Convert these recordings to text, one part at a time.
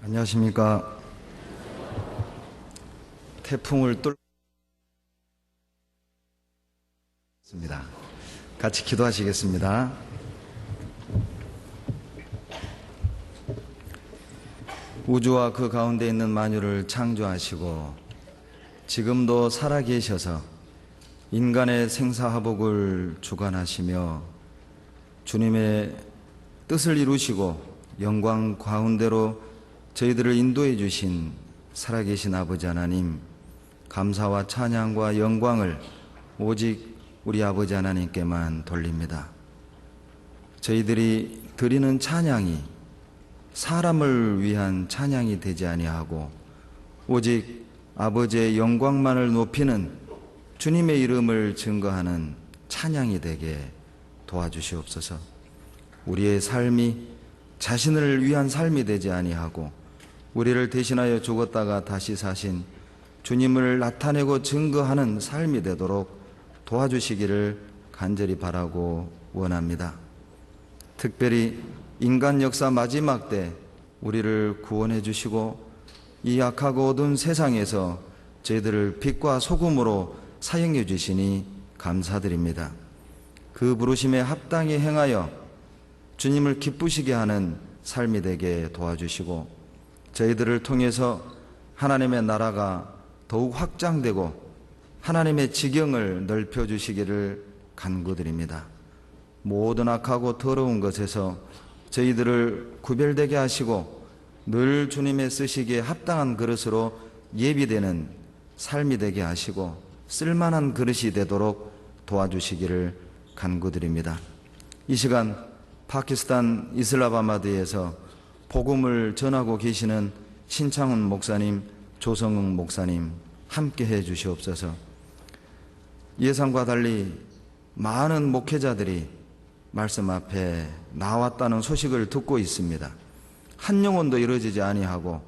안녕하십니까. 태풍을 뚫습니다. 같이 기도하시겠습니다. 우주와 그 가운데 있는 만유를 창조하시고 지금도 살아계셔서 인간의 생사화복을 주관하시며 주님의 뜻을 이루시고 영광 가운데로 저희들을 인도해 주신 살아계신 아버지 하나님, 감사와 찬양과 영광을 오직 우리 아버지 하나님께만 돌립니다. 저희들이 드리는 찬양이 사람을 위한 찬양이 되지 아니하고 오직 아버지의 영광만을 높이는 주님의 이름을 증거하는 찬양이 되게 도와주시옵소서. 우리의 삶이 자신을 위한 삶이 되지 아니하고 우리를 대신하여 죽었다가 다시 사신 주님을 나타내고 증거하는 삶이 되도록 도와주시기를 간절히 바라고 원합니다. 특별히 인간 역사 마지막 때 우리를 구원해 주시고 이 악하고 어두운 세상에서 저희들을 빛과 소금으로 사용해 주시니 감사드립니다. 그 부르심에 합당히 행하여 주님을 기쁘시게 하는 삶이 되게 도와주시고 저희들을 통해서 하나님의 나라가 더욱 확장되고 하나님의 지경을 넓혀주시기를 간구드립니다. 모든 악하고 더러운 것에서 저희들을 구별되게 하시고 늘 주님의 쓰시기에 합당한 그릇으로 예비되는 삶이 되게 하시고 쓸만한 그릇이 되도록 도와주시기를 간구드립니다. 이 시간 파키스탄 이슬라마바드에서 복음을 전하고 계시는 신창훈 목사님, 조성응 목사님 함께 해 주시옵소서. 예상과 달리 많은 목회자들이 말씀 앞에 나왔다는 소식을 듣고 있습니다. 한 영혼도 이루어지지 아니하고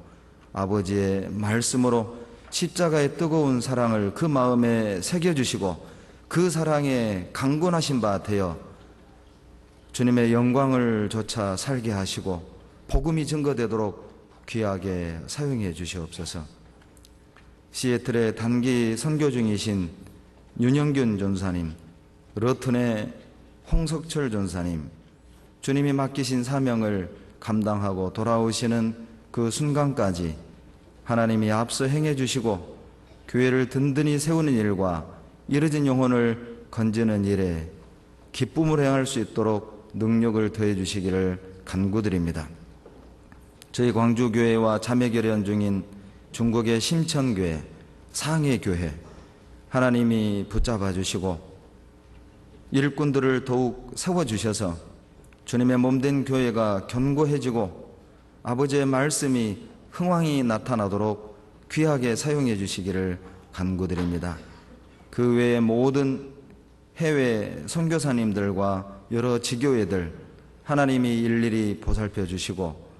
아버지의 말씀으로 십자가의 뜨거운 사랑을 그 마음에 새겨주시고 그 사랑에 강건하신 바 되어 주님의 영광을 조차 살게 하시고 복음이 증거되도록 귀하게 사용해 주시옵소서. 시애틀의 단기 선교 중이신 윤영균 전사님, 러튼의 홍석철 전사님, 주님이 맡기신 사명을 감당하고 돌아오시는 그 순간까지 하나님이 앞서 행해 주시고 교회를 든든히 세우는 일과 이뤄진 영혼을 건지는 일에 기쁨을 행할 수 있도록 능력을 더해 주시기를 간구드립니다. 저희 광주교회와 자매결연 중인 중국의 심천교회, 상해교회 하나님이 붙잡아 주시고 일꾼들을 더욱 세워주셔서 주님의 몸된 교회가 견고해지고 아버지의 말씀이 흥왕이 나타나도록 귀하게 사용해 주시기를 간구드립니다. 그 외의 모든 해외 선교사님들과 여러 지교회들 하나님이 일일이 보살펴 주시고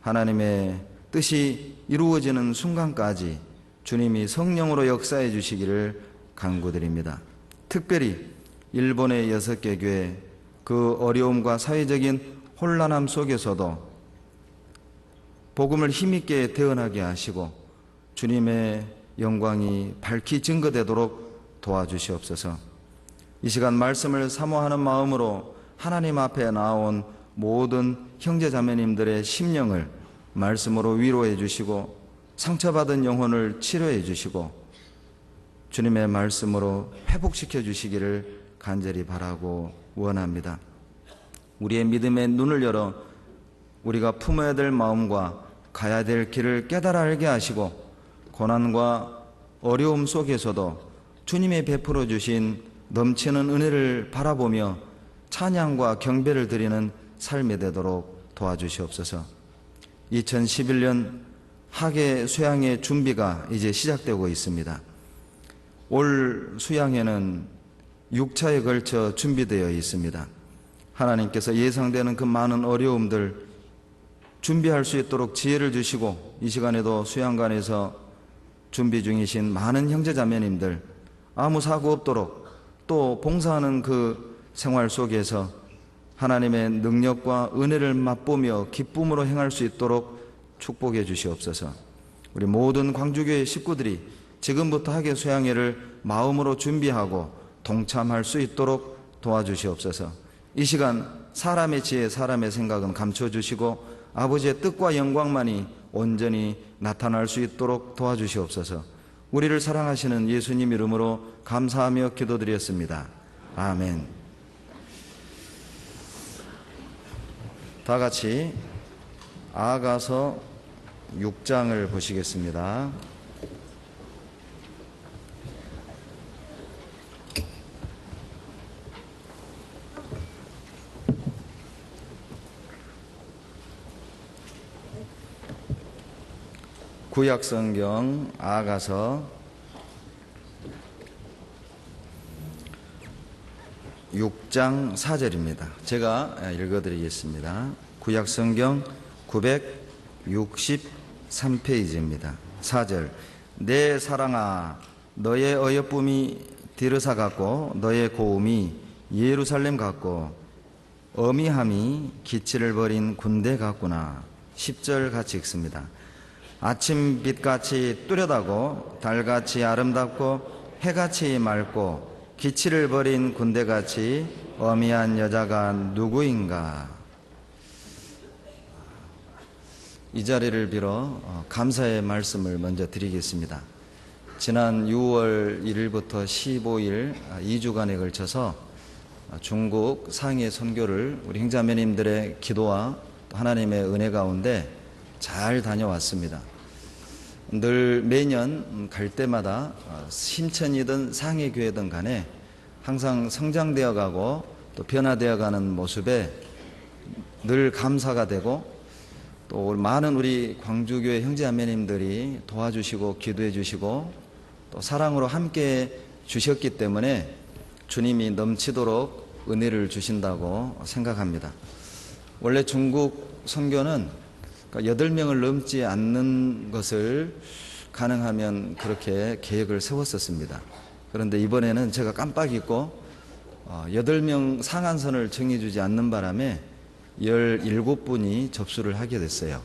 하나님의 뜻이 이루어지는 순간까지 주님이 성령으로 역사해 주시기를 간구드립니다. 특별히 일본의 6개 교회 그 어려움과 사회적인 혼란함 속에서도 복음을 힘있게 대언하게 하시고 주님의 영광이 밝히 증거되도록 도와주시옵소서. 이 시간 말씀을 사모하는 마음으로 하나님 앞에 나온 모든 형제자매님들의 심령을 말씀으로 위로해 주시고 상처받은 영혼을 치료해 주시고 주님의 말씀으로 회복시켜 주시기를 간절히 바라고 원합니다. 우리의 믿음의 눈을 열어 우리가 품어야 될 마음과 가야 될 길을 깨달아 알게 하시고 고난과 어려움 속에서도 주님이 베풀어 주신 넘치는 은혜를 바라보며 찬양과 경배를 드리는 삶이 되도록 도와주시옵소서. 2011년 학예 수양의 준비가 이제 시작되고 있습니다. 올 수양회는 6차에 걸쳐 준비되어 있습니다. 하나님께서 예상되는 그 많은 어려움들 준비할 수 있도록 지혜를 주시고 이 시간에도 수양관에서 준비 중이신 많은 형제자매님들 아무 사고 없도록 또 봉사하는 그 생활 속에서 하나님의 능력과 은혜를 맛보며 기쁨으로 행할 수 있도록 축복해 주시옵소서. 우리 모든 광주교회 식구들이 지금부터 학예 수양회를 마음으로 준비하고 동참할 수 있도록 도와주시옵소서. 이 시간 사람의 지혜, 사람의 생각은 감춰주시고 아버지의 뜻과 영광만이 온전히 나타날 수 있도록 도와주시옵소서. 우리를 사랑하시는 예수님 이름으로 감사하며 기도드렸습니다. 아멘. 다 같이 아가서 6장을 보시겠습니다. 구약성경 아가서 6장 4절입니다. 제가 읽어드리겠습니다. 구약성경 963페이지입니다. 4절. 내 사랑아, 너의 어여쁨이 디르사 같고 너의 고음이 예루살렘 같고 어미함이 기치를 벌인 군대 같구나. 10절 같이 읽습니다. 아침빛같이 뚜렷하고 달같이 아름답고 해같이 맑고 기치를 벌인 군대같이 어미한 여자가 누구인가. 이 자리를 빌어 감사의 말씀을 먼저 드리겠습니다. 지난 6월 1일부터 15일 2주간에 걸쳐서 중국 상해 선교를 우리 형제자매님들의 기도와 하나님의 은혜 가운데 잘 다녀왔습니다. 늘 매년 갈 때마다 신천이든 상해교회든 간에 항상 성장되어 가고 또 변화되어 가는 모습에 늘 감사가 되고 또 많은 우리 광주교회 형제자매님들이 도와주시고 기도해 주시고 또 사랑으로 함께 주셨기 때문에 주님이 넘치도록 은혜를 주신다고 생각합니다. 원래 중국 선교는 8명을 넘지 않는 것을 가능하면 그렇게 계획을 세웠었습니다. 그런데 이번에는 제가 깜빡 잊고 8명 상한선을 정해주지 않는 바람에 17분이 접수를 하게 됐어요.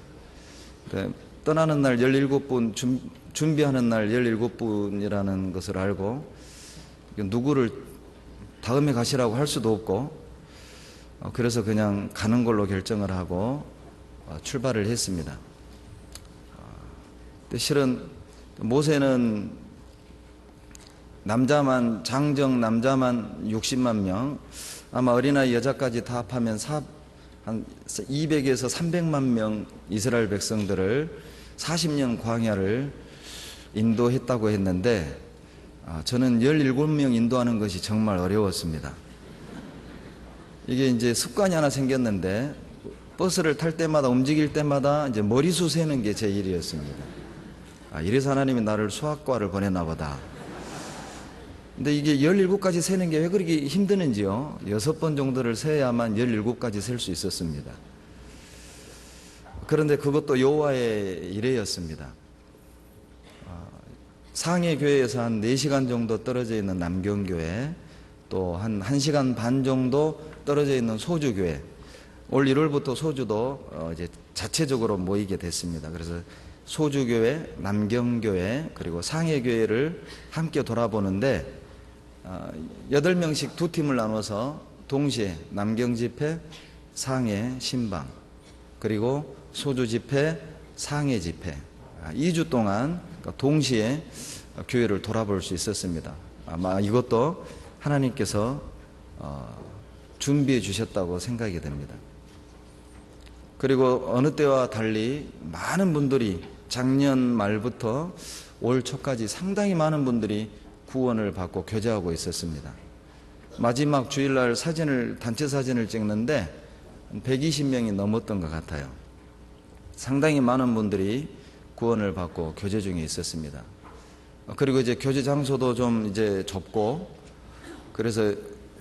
떠나는 날 17분, 준비하는 날 17분이라는 것을 알고 누구를 다음에 가시라고 할 수도 없고 그래서 그냥 가는 걸로 결정을 하고 출발을 했습니다. 실은 모세는 남자만 장정 남자만 60만 명, 아마 어린아이 여자까지 다 합하면 한 200에서 300만 명 이스라엘 백성들을 40년 광야를 인도했다고 했는데 저는 17명 인도하는 것이 정말 어려웠습니다. 이게 이제 습관이 하나 생겼는데 버스를 탈 때마다 움직일 때마다 이제 머리수 세는 게 제 일이었습니다. 이래서 하나님이 나를 수학과를 보냈나 보다. 근데 이게 17가지 세는 게 왜 그렇게 힘드는지요? 6번 정도를 세야만 17가지 셀 수 있었습니다. 그런데 그것도 여호와의 일회였습니다. 상해교회에서 한 4시간 정도 떨어져 있는 남경교회, 또 한 1시간 반 정도 떨어져 있는 소주교회, 올 1월부터 소주도 이제 자체적으로 모이게 됐습니다. 그래서 소주교회, 남경교회, 그리고 상해교회를 함께 돌아보는데 8명씩 두 팀을 나눠서 동시에 남경집회, 상해, 신방, 그리고 소주집회, 상해집회 2주 동안 동시에 교회를 돌아볼 수 있었습니다. 아마 이것도 하나님께서 준비해 주셨다고 생각이 됩니다. 그리고 어느 때와 달리 많은 분들이 작년 말부터 올 초까지 상당히 많은 분들이 구원을 받고 교제하고 있었습니다. 마지막 주일날 단체 사진을 찍는데 120명이 넘었던 것 같아요. 상당히 많은 분들이 구원을 받고 교제 중에 있었습니다. 그리고 이제 교제 장소도 좀 이제 좁고 그래서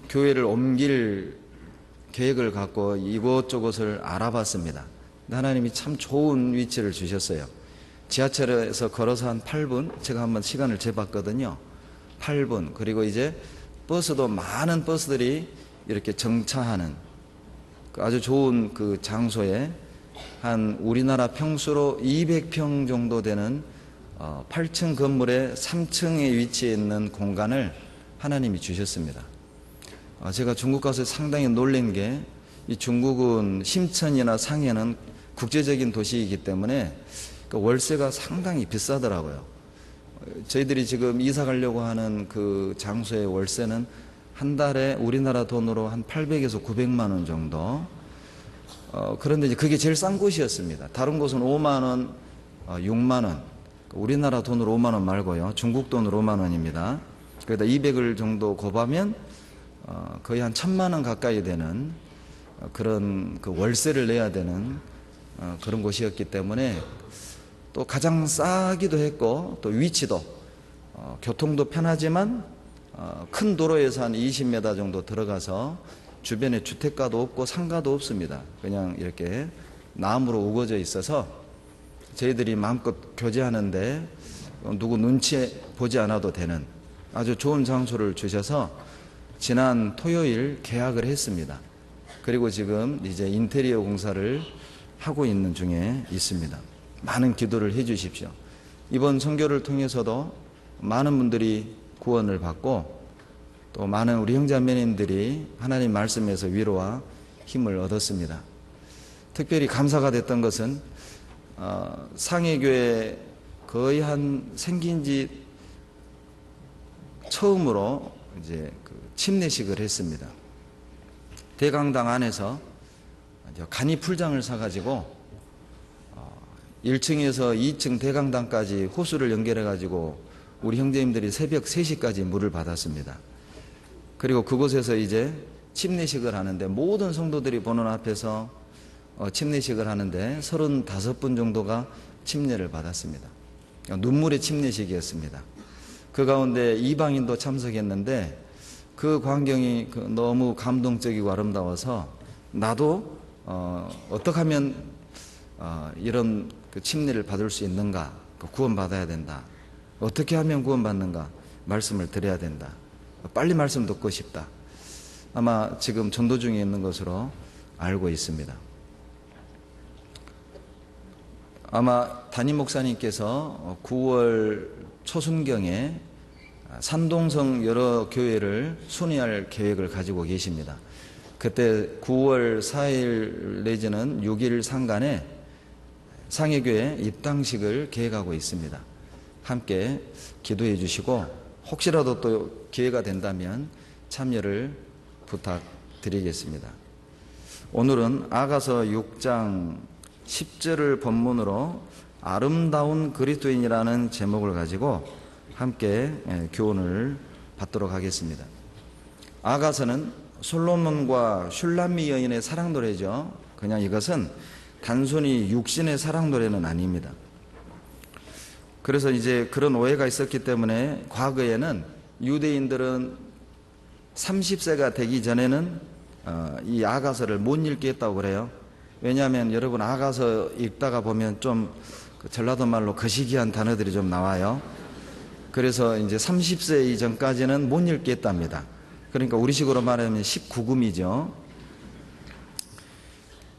교회를 옮길 계획을 갖고 이곳저곳을 알아봤습니다. 하나님이 참 좋은 위치를 주셨어요. 지하철에서 걸어서 한 8분, 제가 한번 시간을 재봤거든요. 8분. 그리고 이제 버스도 많은 버스들이 이렇게 정차하는 아주 좋은 그 장소에 한 우리나라 평수로 200평 정도 되는 8층 건물의 3층에 위치해 있는 공간을 하나님이 주셨습니다. 제가 중국 가서 상당히 놀란 게, 이 중국은 심천이나 상해는 국제적인 도시이기 때문에 그 월세가 상당히 비싸더라고요. 저희들이 지금 이사 가려고 하는 그 장소의 월세는 한 달에 우리나라 돈으로 한 800에서 900만 원 정도. 그런데 이제 그게 제일 싼 곳이었습니다. 다른 곳은 5만 원, 6만 원. 우리나라 돈으로 5만 원 말고요. 중국 돈으로 5만 원입니다. 그러다 200을 정도 곱하면 거의 한 1000만 원 가까이 되는 그런 그 월세를 내야 되는 그런 곳이었기 때문에, 또 가장 싸기도 했고, 또 위치도 교통도 편하지만 큰 도로에서 한 20m 정도 들어가서 주변에 주택가도 없고 상가도 없습니다. 그냥 이렇게 나무로 우거져 있어서 저희들이 마음껏 교제하는데 누구 눈치 보지 않아도 되는 아주 좋은 장소를 주셔서 지난 토요일 계약을 했습니다. 그리고 지금 이제 인테리어 공사를 하고 있는 중에 있습니다. 많은 기도를 해 주십시오. 이번 선교를 통해서도 많은 분들이 구원을 받고, 또 많은 우리 형제자매님들이 하나님 말씀에서 위로와 힘을 얻었습니다. 특별히 감사가 됐던 것은 상해교회 거의 한 생긴 지 처음으로 이제 그 침례식을 했습니다. 대강당 안에서 간이 풀장을 사가지고 1층에서 2층 대강당까지 호수를 연결해가지고 우리 형제님들이 새벽 3시까지 물을 받았습니다. 그리고 그곳에서 이제 침례식을 하는데, 모든 성도들이 보는 앞에서 침례식을 하는데 35분 정도가 침례를 받았습니다. 눈물의 침례식이었습니다. 그 가운데 이방인도 참석했는데 그 광경이 너무 감동적이고 아름다워서, 나도 어떻게 하면 이런 그 침례를 받을 수 있는가, 구원받아야 된다, 어떻게 하면 구원받는가 말씀을 드려야 된다, 빨리 말씀 듣고 싶다. 아마 지금 전도 중에 있는 것으로 알고 있습니다. 아마 담임 목사님께서 9월 초순경에 산동성 여러 교회를 순회할 계획을 가지고 계십니다. 그때 9월 4일 내지는 6일 상간에 상해교회 입당식을 계획하고 있습니다. 함께 기도해 주시고, 혹시라도 또 기회가 된다면 참여를 부탁드리겠습니다. 오늘은 아가서 6장 10절을 본문으로 아름다운 그리스도인이라는 제목을 가지고 함께 교훈을 받도록 하겠습니다. 아가서는 솔로몬과 슐람미 여인의 사랑 노래죠. 그냥 이것은 단순히 육신의 사랑 노래는 아닙니다. 그래서 이제 그런 오해가 있었기 때문에 과거에는 유대인들은 30세가 되기 전에는 이 아가서를 못 읽게 했다고 그래요. 왜냐하면 여러분, 아가서 읽다가 보면 좀 전라도 말로 거시기한 단어들이 좀 나와요. 그래서 이제 30세 이전까지는 못 읽게 했답니다. 그러니까 우리식으로 말하면 19금이죠.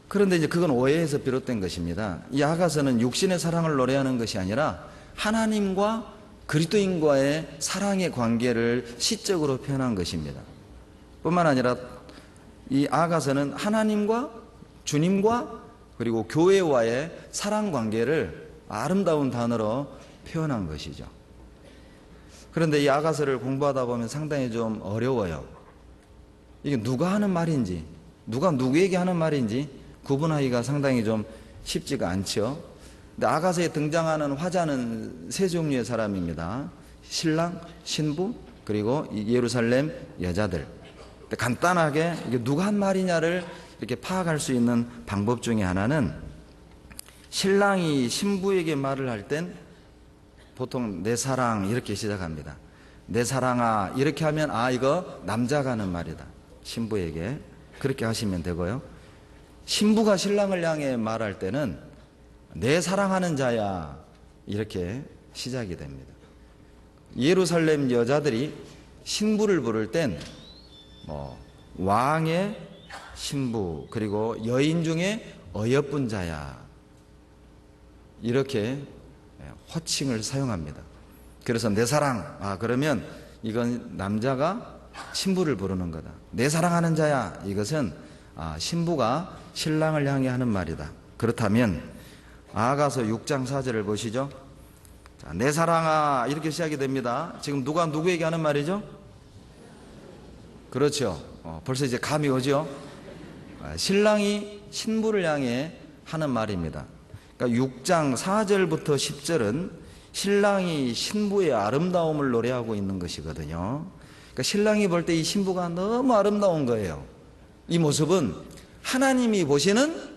그런데 이제 그건 오해에서 비롯된 것입니다. 이 아가서는 육신의 사랑을 노래하는 것이 아니라 하나님과 그리스도인과의 사랑의 관계를 시적으로 표현한 것입니다. 뿐만 아니라 이 아가서는 하나님과 주님과 그리고 교회와의 사랑 관계를 아름다운 단어로 표현한 것이죠. 그런데 이 아가서를 공부하다 보면 상당히 좀 어려워요. 이게 누가 하는 말인지, 누가 누구에게 하는 말인지 구분하기가 상당히 좀 쉽지가 않죠. 근데 아가서에 등장하는 화자는 세 종류의 사람입니다. 신랑, 신부, 그리고 예루살렘 여자들. 간단하게 이게 누가 한 말이냐를 이렇게 파악할 수 있는 방법 중에 하나는, 신랑이 신부에게 말을 할 땐 보통 내 사랑 이렇게 시작합니다. 내 사랑아 이렇게 하면 이거 남자가 하는 말이다. 신부에게 그렇게 하시면 되고요. 신부가 신랑을 향해 말할 때는 내 사랑하는 자야 이렇게 시작이 됩니다. 예루살렘 여자들이 신부를 부를 땐 왕의 신부, 그리고 여인 중에 어여쁜 자야, 이렇게 호칭을 사용합니다. 그래서 내 사랑, 그러면 이건 남자가 신부를 부르는 거다. 내 사랑하는 자야, 이것은 신부가 신랑을 향해 하는 말이다. 그렇다면 아가서 6장 4절을 보시죠. 자, 내 사랑아, 이렇게 시작이 됩니다. 지금 누가 누구에게 하는 말이죠? 그렇죠. 벌써 이제 감이 오죠. 신랑이 신부를 향해 하는 말입니다. 그러니까 6장 4절부터 10절은 신랑이 신부의 아름다움을 노래하고 있는 것이거든요. 그러니까 신랑이 볼 때 이 신부가 너무 아름다운 거예요. 이 모습은 하나님이 보시는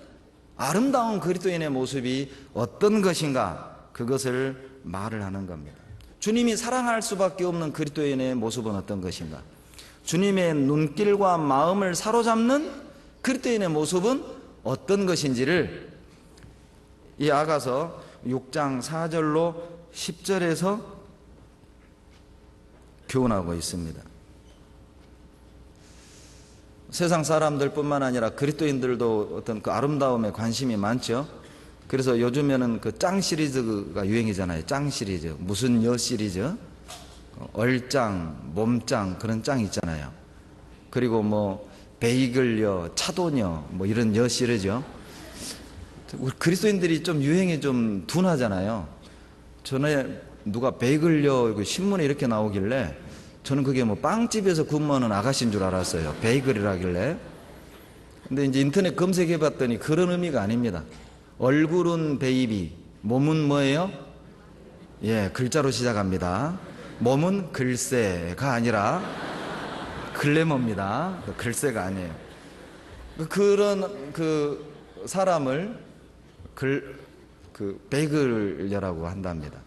아름다운 그리스도인의 모습이 어떤 것인가, 그것을 말을 하는 겁니다. 주님이 사랑할 수밖에 없는 그리스도인의 모습은 어떤 것인가, 주님의 눈길과 마음을 사로잡는 그리스도인의 모습은 어떤 것인지를 이 아가서 6장 4절로 10절에서 교훈하고 있습니다. 세상 사람들뿐만 아니라 그리스도인들도 어떤 그 아름다움에 관심이 많죠. 그래서 요즘에는 그 짱 시리즈가 유행이잖아요. 짱 시리즈, 무슨 여 시리즈, 얼짱, 몸짱, 그런 짱 있잖아요. 그리고 뭐 베이글여, 차도녀, 뭐 이런 여 시리즈요. 우리 그리스도인들이 좀 유행이 좀 둔하잖아요. 전에 누가 베이글여 신문에 이렇게 나오길래 저는 그게 뭐 빵집에서 근무하는 아가씨인 줄 알았어요. 베이글이라길래. 근데 이제 인터넷 검색해 봤더니 그런 의미가 아닙니다. 얼굴은 베이비, 몸은 뭐예요? 예, 글자로 시작합니다. 몸은 글쎄가 아니라 글래머입니다. 글쎄가 아니에요. 그런 그 사람을 베이글녀라고 한답니다.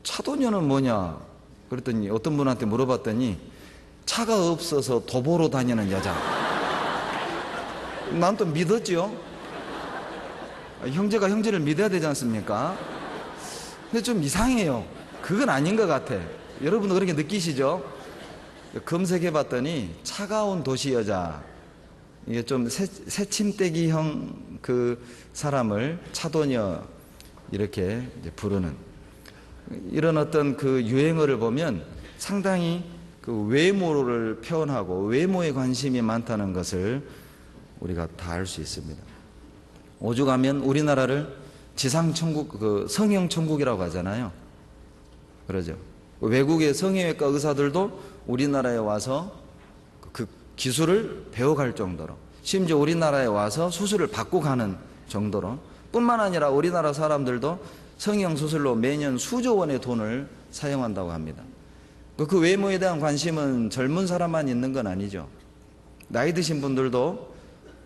차도녀는 뭐냐? 그랬더니 어떤 분한테 물어봤더니 차가 없어서 도보로 다니는 여자. 난 또 믿었죠. 형제가 형제를 믿어야 되지 않습니까? 근데 좀 이상해요. 그건 아닌 것 같아. 여러분도 그렇게 느끼시죠? 검색해 봤더니 차가운 도시 여자, 이게 좀 새침대기형 그 사람을 차도녀 이렇게 이제 부르는 이런 어떤 그 유행어를 보면 상당히 그 외모를 표현하고 외모에 관심이 많다는 것을 우리가 다 알 수 있습니다. 오죽하면 우리나라를 지상천국, 그 성형천국이라고 하잖아요. 그러죠. 외국의 성형외과 의사들도 우리나라에 와서 그 기술을 배워갈 정도로, 심지어 우리나라에 와서 수술을 받고 가는 정도로, 뿐만 아니라 우리나라 사람들도 성형수술로 매년 수조 원의 돈을 사용한다고 합니다. 그 외모에 대한 관심은 젊은 사람만 있는 건 아니죠. 나이 드신 분들도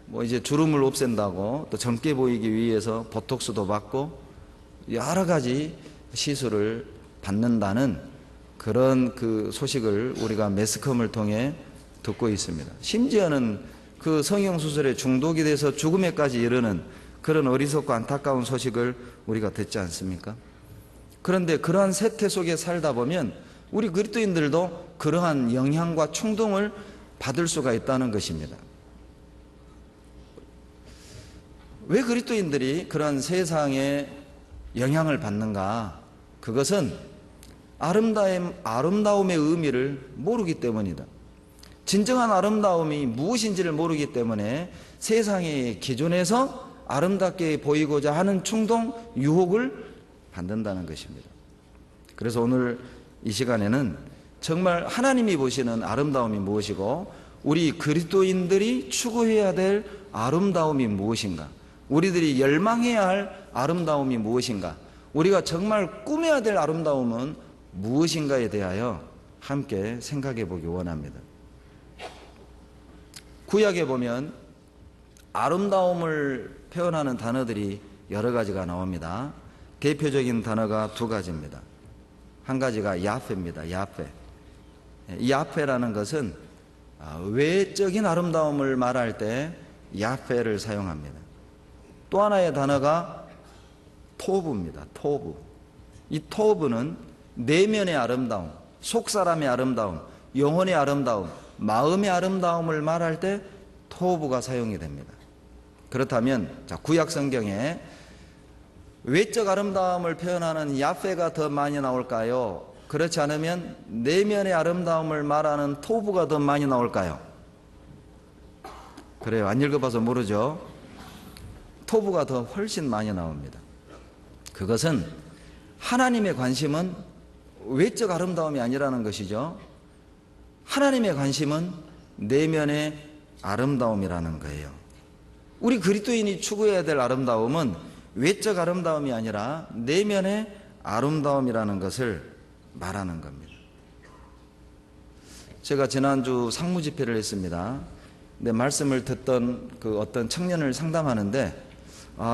뭐 이제 주름을 없앤다고 또 젊게 보이기 위해서 보톡스도 받고 여러 가지 시술을 받는다는 그런 그 소식을 우리가 매스컴을 통해 듣고 있습니다. 심지어는 그 성형수술에 중독이 돼서 죽음에까지 이르는 그런 어리석고 안타까운 소식을 우리가 듣지 않습니까? 그런데 그러한 세태 속에 살다 보면 우리 그리스도인들도 그러한 영향과 충동을 받을 수가 있다는 것입니다. 왜 그리스도인들이 그런 세상에 영향을 받는가? 그것은 아름다움의 의미를 모르기 때문이다. 진정한 아름다움이 무엇인지를 모르기 때문에 세상의 기준에서 아름답게 보이고자 하는 충동, 유혹을 받는다는 것입니다. 그래서 오늘 이 시간에는 정말 하나님이 보시는 아름다움이 무엇이고 우리 그리스도인들이 추구해야 될 아름다움이 무엇인가, 우리들이 열망해야 할 아름다움이 무엇인가, 우리가 정말 꿈해야 될 아름다움은 무엇인가에 대하여 함께 생각해 보기 원합니다. 구약에 보면 아름다움을 표현하는 단어들이 여러 가지가 나옵니다. 대표적인 단어가 두 가지입니다. 한 가지가 야페입니다. 야페. 이 야페라는 것은 외적인 아름다움을 말할 때 야페를 사용합니다. 또 하나의 단어가 토브입니다. 토브. 이 토브는 내면의 아름다움, 속사람의 아름다움, 영혼의 아름다움, 마음의 아름다움을 말할 때 토브가 사용이 됩니다. 그렇다면 자, 구약 성경에 외적 아름다움을 표현하는 야페가 더 많이 나올까요? 그렇지 않으면 내면의 아름다움을 말하는 토부가 더 많이 나올까요? 그래요. 안 읽어봐서 모르죠. 토부가 더 훨씬 많이 나옵니다. 그것은 하나님의 관심은 외적 아름다움이 아니라는 것이죠. 하나님의 관심은 내면의 아름다움이라는 거예요. 우리 그리스도인이 추구해야 될 아름다움은 외적 아름다움이 아니라 내면의 아름다움이라는 것을 말하는 겁니다. 제가 지난주 상무 집회를 했습니다. 근데 말씀을 듣던 그 어떤 청년을 상담하는데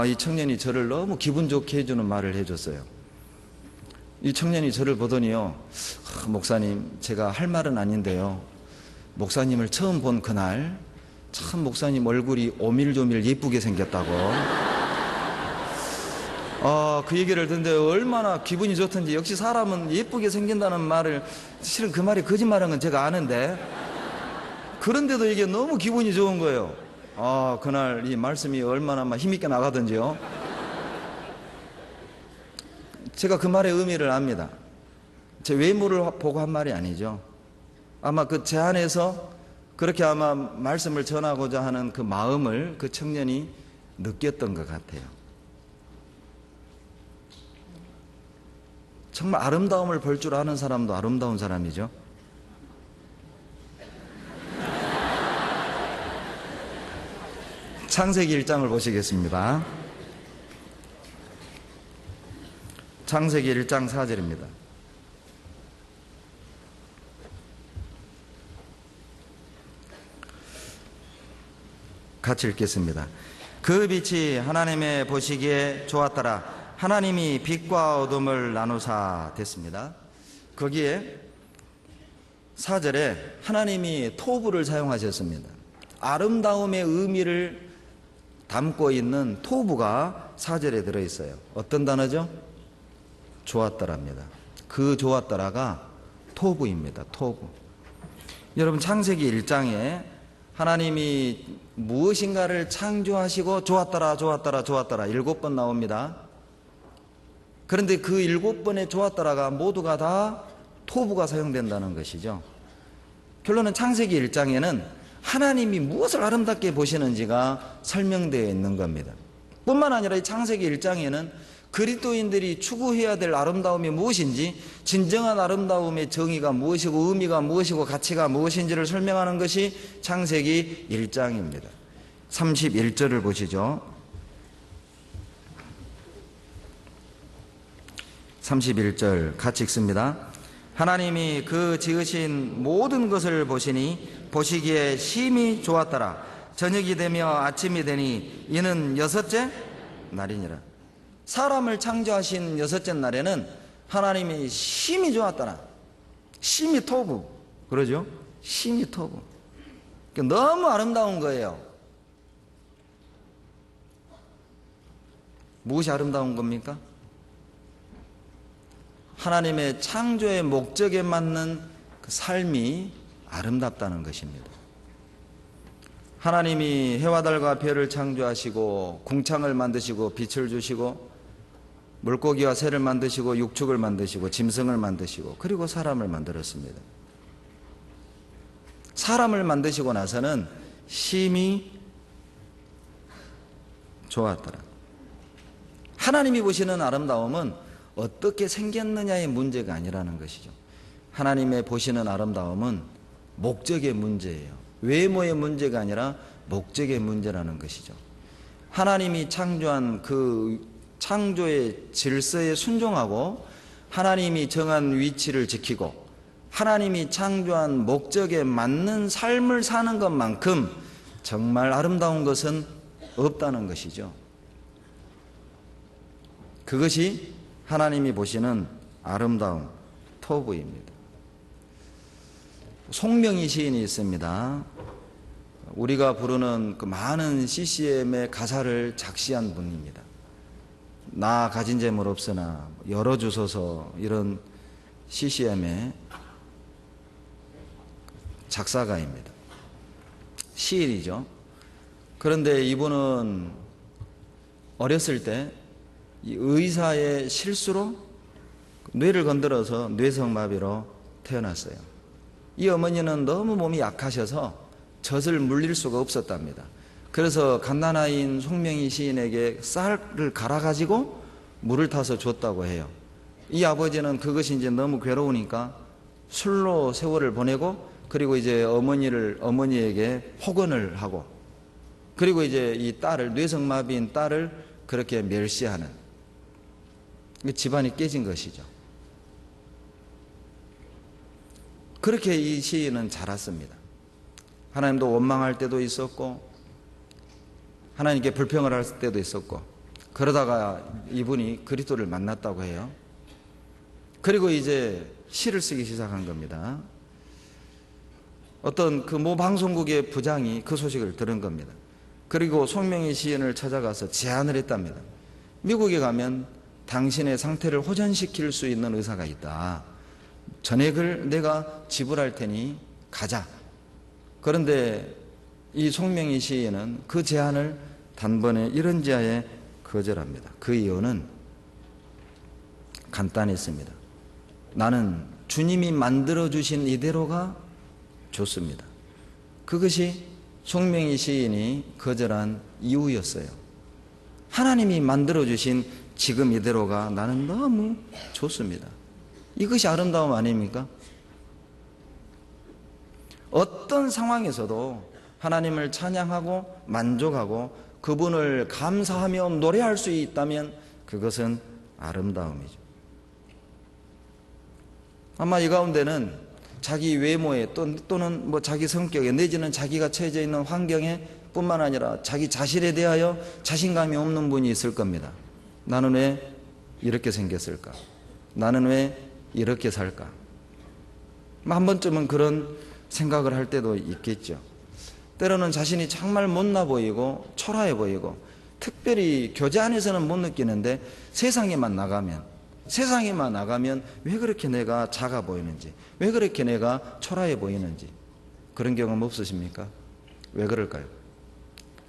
이 청년이 저를 너무 기분 좋게 해주는 말을 해줬어요. 이 청년이 저를 보더니요, 목사님, 제가 할 말은 아닌데요, 목사님을 처음 본 그날 참 목사님 얼굴이 오밀조밀 예쁘게 생겼다고 그 얘기를 듣는데 얼마나 기분이 좋던지. 역시 사람은 예쁘게 생긴다는 말을, 실은 그 말이 거짓말한 건 제가 아는데, 그런데도 이게 너무 기분이 좋은 거예요. 그날 이 말씀이 얼마나 막 힘있게 나가던지요. 제가 그 말의 의미를 압니다. 제 외모를 보고 한 말이 아니죠. 아마 그 제 안에서 그렇게 아마 말씀을 전하고자 하는 그 마음을 그 청년이 느꼈던 것 같아요. 정말 아름다움을 볼 줄 아는 사람도 아름다운 사람이죠. 창세기 1장을 보시겠습니다. 창세기 1장 4절입니다. 같이 읽겠습니다. 그 빛이 하나님의 보시기에 좋았더라. 하나님이 빛과 어둠을 나누사 됐습니다. 거기에 4절에 하나님이 토부를 사용하셨습니다. 아름다움의 의미를 담고 있는 토부가 4절에 들어있어요. 어떤 단어죠? 좋았더라입니다. 그 좋았더라가 토부입니다. 토부. 여러분, 창세기 1장에 하나님이 무엇인가를 창조하시고 좋았더라, 좋았더라, 좋았더라 7번 나옵니다. 그런데 그 7번의 좋았더라가 모두가 다 토부가 사용된다는 것이죠. 결론은 창세기 1장에는 하나님이 무엇을 아름답게 보시는지가 설명되어 있는 겁니다. 뿐만 아니라 이 창세기 1장에는 그리스도인들이 추구해야 될 아름다움이 무엇인지, 진정한 아름다움의 정의가 무엇이고 의미가 무엇이고 가치가 무엇인지를 설명하는 것이 창세기 1장입니다. 31절을 보시죠. 31절 같이 읽습니다. 하나님이 그 지으신 모든 것을 보시니 보시기에 심히 좋았더라. 저녁이 되며 아침이 되니 이는 6째 날이니라. 사람을 창조하신 6째 날에는 하나님이 심히 좋았더라. 심히 토부. 그러죠? 심히 토부. 너무 아름다운 거예요. 무엇이 아름다운 겁니까? 하나님의 창조의 목적에 맞는 그 삶이 아름답다는 것입니다. 하나님이 해와 달과 별을 창조하시고 궁창을 만드시고 빛을 주시고 물고기와 새를 만드시고 육축을 만드시고 짐승을 만드시고 그리고 사람을 만들었습니다. 사람을 만드시고 나서는 심히 좋았더라. 하나님이 보시는 아름다움은 어떻게 생겼느냐의 문제가 아니라는 것이죠. 하나님의 보시는 아름다움은 목적의 문제예요. 외모의 문제가 아니라 목적의 문제라는 것이죠. 하나님이 창조한 그 창조의 질서에 순종하고 하나님이 정한 위치를 지키고 하나님이 창조한 목적에 맞는 삶을 사는 것만큼 정말 아름다운 것은 없다는 것이죠. 그것이 하나님이 보시는 아름다움, 토부입니다. 송명희 시인이 있습니다. 우리가 부르는 그 많은 CCM의 가사를 작시한 분입니다. 나 가진 재물 없으나 열어주소서 이런 CCM의 작사가입니다. 시인이죠. 그런데 이분은 어렸을 때 이 의사의 실수로 뇌를 건드려서 뇌성마비로 태어났어요. 이 어머니는 너무 몸이 약하셔서 젖을 물릴 수가 없었답니다. 그래서 갓난아이인 송명희 시인에게 쌀을 갈아가지고 물을 타서 줬다고 해요. 이 아버지는 그것이 이제 너무 괴로우니까 술로 세월을 보내고, 그리고 이제 어머니에게 폭언을 하고, 그리고 이제 이 딸을, 뇌성마비인 딸을 그렇게 멸시하는, 집안이 깨진 것이죠. 그렇게 이 시인은 자랐습니다. 하나님도 원망할 때도 있었고, 하나님께 불평을 할 때도 있었고, 그러다가 이분이 그리스도를 만났다고 해요. 그리고 이제 시를 쓰기 시작한 겁니다. 어떤 그 모 방송국의 부장이 그 소식을 들은 겁니다. 그리고 송명희 시인을 찾아가서 제안을 했답니다. 미국에 가면 당신의 상태를 호전시킬 수 있는 의사가 있다. 전액을 내가 지불할 테니 가자. 그런데 이 송명희 시인은 그 제안을 단번에 이런지하에 거절합니다. 그 이유는 간단했습니다. 나는 주님이 만들어주신 이대로가 좋습니다. 그것이 송명희 시인이 거절한 이유였어요. 하나님이 만들어주신 지금 이대로가 나는 너무 좋습니다. 이것이 아름다움 아닙니까? 어떤 상황에서도 하나님을 찬양하고 만족하고 그분을 감사하며 노래할 수 있다면 그것은 아름다움이죠. 아마 이 가운데는 자기 외모에 또는 뭐 자기 성격에 내지는 자기가 처해져 있는 환경에 뿐만 아니라 자기 자신에 대하여 자신감이 없는 분이 있을 겁니다. 나는 왜 이렇게 생겼을까? 나는 왜 이렇게 살까? 한 번쯤은 그런 생각을 할 때도 있겠죠. 때로는 자신이 정말 못나 보이고 초라해 보이고, 특별히 교제 안에서는 못 느끼는데 세상에만 나가면 왜 그렇게 내가 작아 보이는지, 왜 그렇게 내가 초라해 보이는지, 그런 경험 없으십니까? 왜 그럴까요?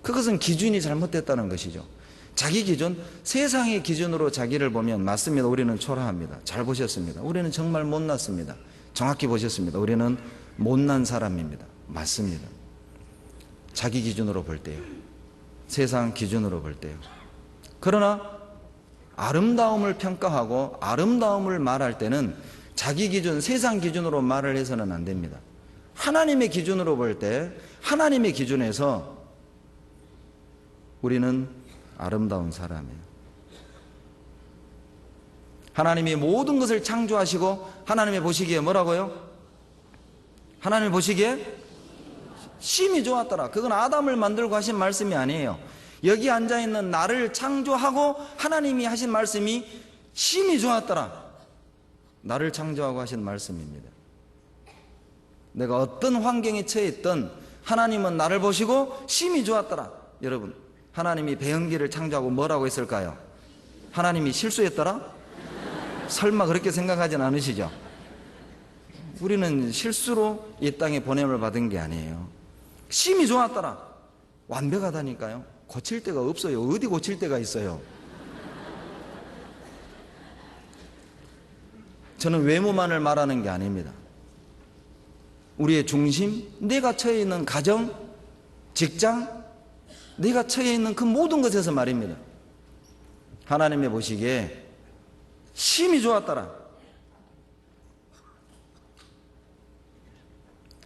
그것은 기준이 잘못됐다는 것이죠. 자기 기준, 세상의 기준으로 자기를 보면 맞습니다. 우리는 초라합니다. 잘 보셨습니다. 우리는 정말 못났습니다. 정확히 보셨습니다. 우리는 못난 사람입니다. 맞습니다. 자기 기준으로 볼 때요. 세상 기준으로 볼 때요. 그러나 아름다움을 평가하고 아름다움을 말할 때는 자기 기준, 세상 기준으로 말을 해서는 안 됩니다. 하나님의 기준으로 볼 때, 하나님의 기준에서 우리는 아름다운 사람이에요. 하나님이 모든 것을 창조하시고 하나님이 보시기에 뭐라고요? 하나님이 보시기에 심히 좋았더라. 그건 아담을 만들고 하신 말씀이 아니에요. 여기 앉아있는 나를 창조하고 하나님이 하신 말씀이 심히 좋았더라. 나를 창조하고 하신 말씀입니다. 내가 어떤 환경에 처해 있든 하나님은 나를 보시고 심히 좋았더라. 여러분, 하나님이 배은기를 창조하고 뭐라고 했을까요? 하나님이 실수했더라? 설마 그렇게 생각하진 않으시죠? 우리는 실수로 이 땅에 보냄을 받은 게 아니에요. 심히 좋았더라. 완벽하다니까요. 고칠 데가 없어요. 어디 고칠 데가 있어요? 저는 외모만을 말하는 게 아닙니다. 우리의 중심, 내가 처해 있는 가정, 직장, 내가 처해 있는 그 모든 것에서 말입니다. 하나님이 보시기에 심히 좋았더라.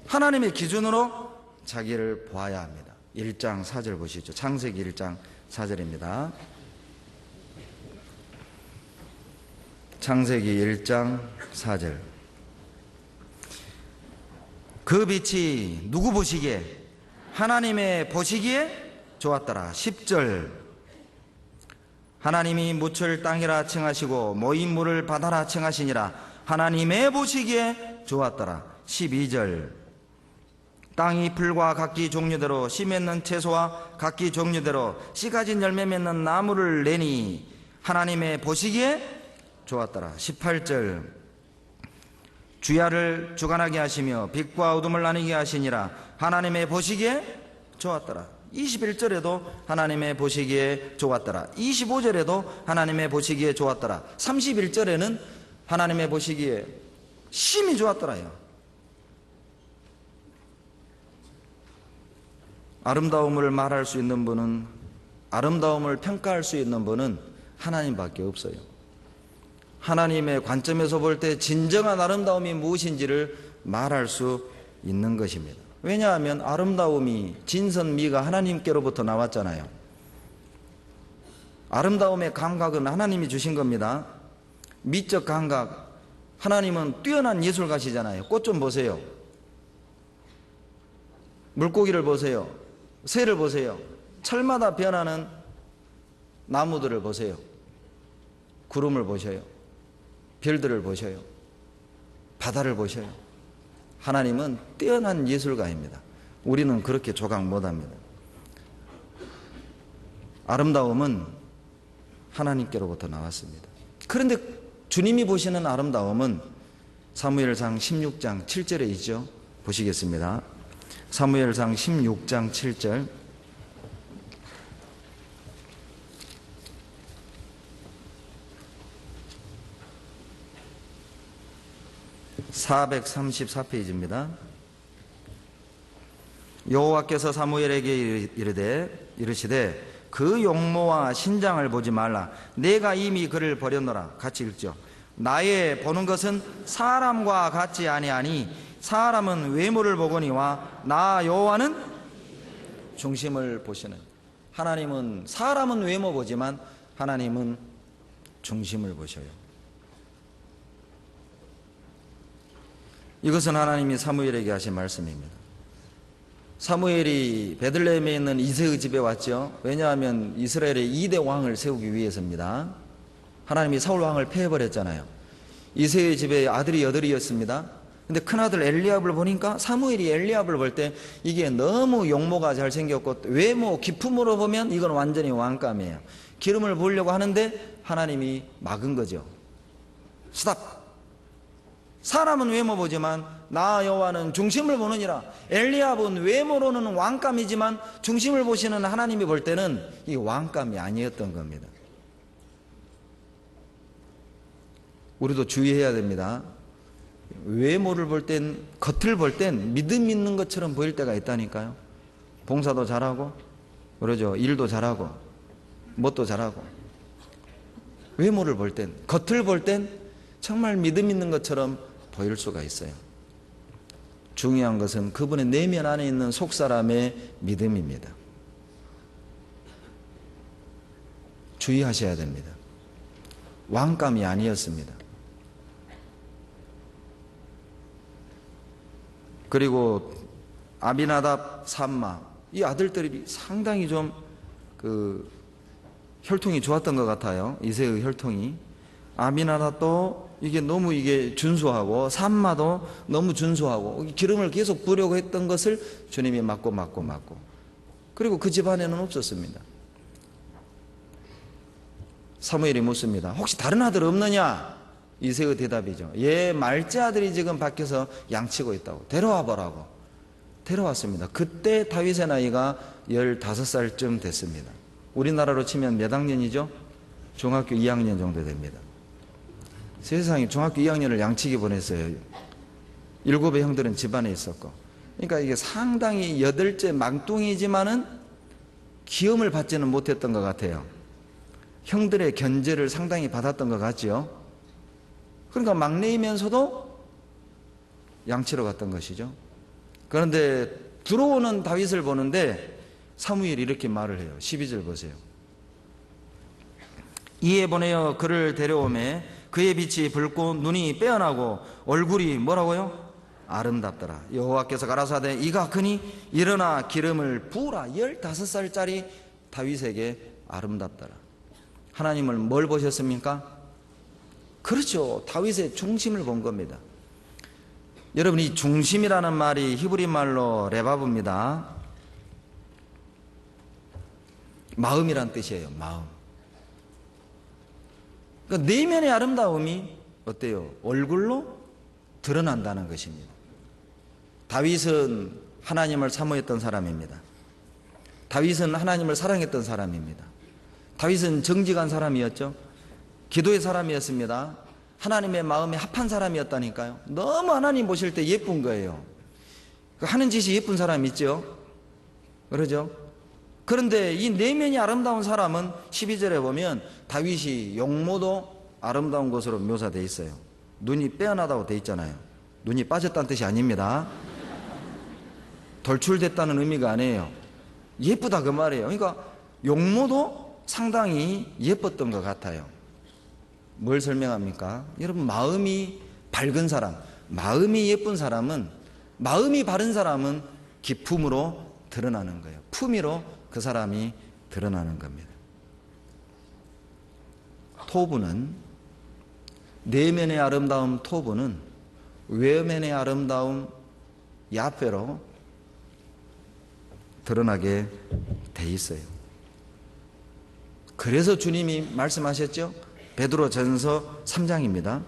하나님의 기준으로 자기를 보아야 합니다. 1장 4절 보시죠. 창세기 1장 4절입니다. 창세기 1장 4절. 그 빛이 누구 보시기에? 하나님의 보시기에 좋았더라. 10절. 하나님이 묻을 땅이라 칭하시고 모인 물을 바다라 칭하시니라. 하나님의 보시기에 좋았더라. 12절. 땅이 풀과 각기 종류대로 씨 맺는 채소와 각기 종류대로 씨 가진 열매 맺는 나무를 내니 하나님의 보시기에 좋았더라. 18절. 주야를 주관하게 하시며 빛과 어둠을 나뉘게 하시니라. 하나님의 보시기에 좋았더라. 21절에도 하나님의 보시기에 좋았더라. 25절에도 하나님의 보시기에 좋았더라. 31절에는 하나님의 보시기에 심히 좋았더라요. 아름다움을 말할 수 있는 분은, 아름다움을 평가할 수 있는 분은 하나님밖에 없어요. 하나님의 관점에서 볼 때 진정한 아름다움이 무엇인지를 말할 수 있는 것입니다. 왜냐하면 아름다움이, 진선미가 하나님께로부터 나왔잖아요. 아름다움의 감각은 하나님이 주신 겁니다. 미적 감각, 하나님은 뛰어난 예술가시잖아요. 꽃 좀 보세요. 물고기를 보세요. 새를 보세요. 철마다 변하는 나무들을 보세요. 구름을 보셔요. 별들을 보셔요. 바다를 보셔요. 하나님은 뛰어난 예술가입니다. 우리는 그렇게 조각 못합니다. 아름다움은 하나님께로부터 나왔습니다. 그런데 주님이 보시는 아름다움은 사무엘상 16장 7절에 있죠. 보시겠습니다. 사무엘상 16장 7절. (434페이지입니다) 여호와께서 사무엘에게 이르시되 그 용모와 신장을 보지 말라. 내가 이미 그를 버렸노라. 같이 읽죠. 나의 보는 것은 사람과 같지 아니하니 사람은 외모를 보거니와 나 여호와는 중심을 보시는. 하나님은, 사람은 외모 보지만 하나님은 중심을 보셔요. 이것은 하나님이 사무엘에게 하신 말씀입니다. 사무엘이 베들레헴에 있는 이새의 집에 왔죠. 왜냐하면 이스라엘의 2대 왕을 세우기 위해서입니다. 하나님이 사울 왕을 패해버렸잖아요. 이새의 집에 아들이 8이었습니다. 근데 큰아들 엘리압을 보니까 사무엘이 엘리압을 볼 때 이게 너무 용모가 잘생겼고 외모 기품으로 보면 이건 완전히 왕감이에요. 기름을 부으려고 하는데 하나님이 막은 거죠. 스탑! 사람은 외모 보지만 나 여호와는 중심을 보느니라. 엘리압은 외모로는 왕감이지만 중심을 보시는 하나님이 볼 때는 이 왕감이 아니었던 겁니다. 우리도 주의해야 됩니다. 외모를 볼 땐, 겉을 볼 땐 믿음 있는 것처럼 보일 때가 있다니까요. 봉사도 잘하고 그러죠. 일도 잘하고 뭣도 잘하고. 외모를 볼 땐, 겉을 볼 땐 정말 믿음 있는 것처럼 보일 수가 있어요. 중요한 것은 그분의 내면 안에 있는 속사람의 믿음입니다. 주의하셔야 됩니다. 왕감이 아니었습니다. 그리고 아비나답, 삼마, 이 아들들이 상당히 좀 혈통이 좋았던 것 같아요. 이새의 혈통이. 아비나답도 이게 너무 준수하고 삼마도 너무 준수하고 기름을 계속 부으려고 했던 것을 주님이 막고 그리고 그 집안에는 없었습니다. 사무엘이 묻습니다. 혹시 다른 아들 없느냐? 이새의 대답이죠. 예, 말째 아들이 지금 밖에서 양치고 있다고. 데려와 보라고. 데려왔습니다. 그때 다윗의 나이가 15살쯤 됐습니다. 우리나라로 치면 몇 학년이죠? 중학교 2학년 정도 됩니다. 세상에 중학교 2학년을 양치기 보냈어요. 7의 형들은 집안에 있었고. 그러니까 이게 상당히 8째 망둥이지만은 기염을 받지는 못했던 것 같아요. 형들의 견제를 상당히 받았던 것 같지요. 그러니까 막내이면서도 양치러 갔던 것이죠. 그런데 들어오는 다윗을 보는데 사무엘이 이렇게 말을 해요. 12절 보세요. 이에 보내어 그를 데려오매 그의 빛이 붉고 눈이 빼어나고 얼굴이 뭐라고요? 아름답더라. 여호와께서 가라사대 이가 크니 일어나 기름을 부으라. 15살짜리 다윗에게 아름답더라. 하나님을 뭘 보셨습니까? 그렇죠. 다윗의 중심을 본 겁니다. 여러분, 이 중심이라는 말이 히브리 말로 레바브입니다. 마음이란 뜻이에요. 마음. 그러니까 내면의 아름다움이 어때요? 얼굴로 드러난다는 것입니다. 다윗은 하나님을 사모했던 사람입니다. 다윗은 하나님을 사랑했던 사람입니다. 다윗은 정직한 사람이었죠. 기도의 사람이었습니다. 하나님의 마음에 합한 사람이었다니까요. 너무 하나님 보실 때 예쁜 거예요. 하는 짓이 예쁜 사람 있죠. 그러죠? 그런데 이 내면이 아름다운 사람은 12절에 보면 다윗이 용모도 아름다운 것으로 묘사되어 있어요. 눈이 빼어나다고 되어 있잖아요. 눈이 빠졌다는 뜻이 아닙니다. 돌출됐다는 의미가 아니에요. 예쁘다 그 말이에요. 그러니까 용모도 상당히 예뻤던 것 같아요. 뭘 설명합니까? 여러분, 마음이 밝은 사람, 마음이 예쁜 사람은, 마음이 바른 사람은 기품으로 드러나는 거예요. 품위로 그 사람이 드러나는 겁니다. 토부는, 내면의 아름다움 토부는 외면의 아름다움 야페로 드러나게 돼 있어요. 그래서 주님이 말씀하셨죠? 베드로전서 3장입니다.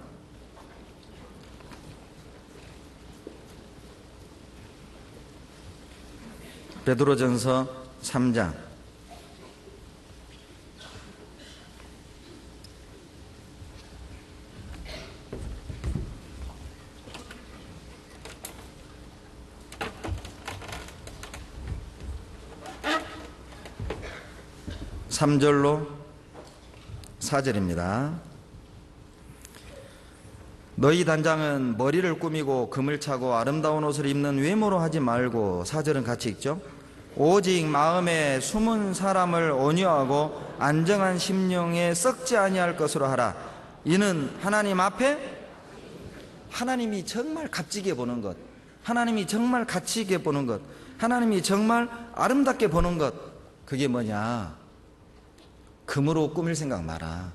베드로전서 3장 3절로 4절입니다. 너희 단장은 머리를 꾸미고 금을 차고 아름다운 옷을 입는 외모로 하지 말고, 4절은 같이 읽죠. 오직 마음에 숨은 사람을 온유하고 안정한 심령에 썩지 아니할 것으로 하라. 이는 하나님 앞에 하나님이 정말 값지게 보는 것, 하나님이 정말 가치 있게 보는 것, 하나님이 정말 아름답게 보는 것, 그게 뭐냐? 금으로 꾸밀 생각 마라.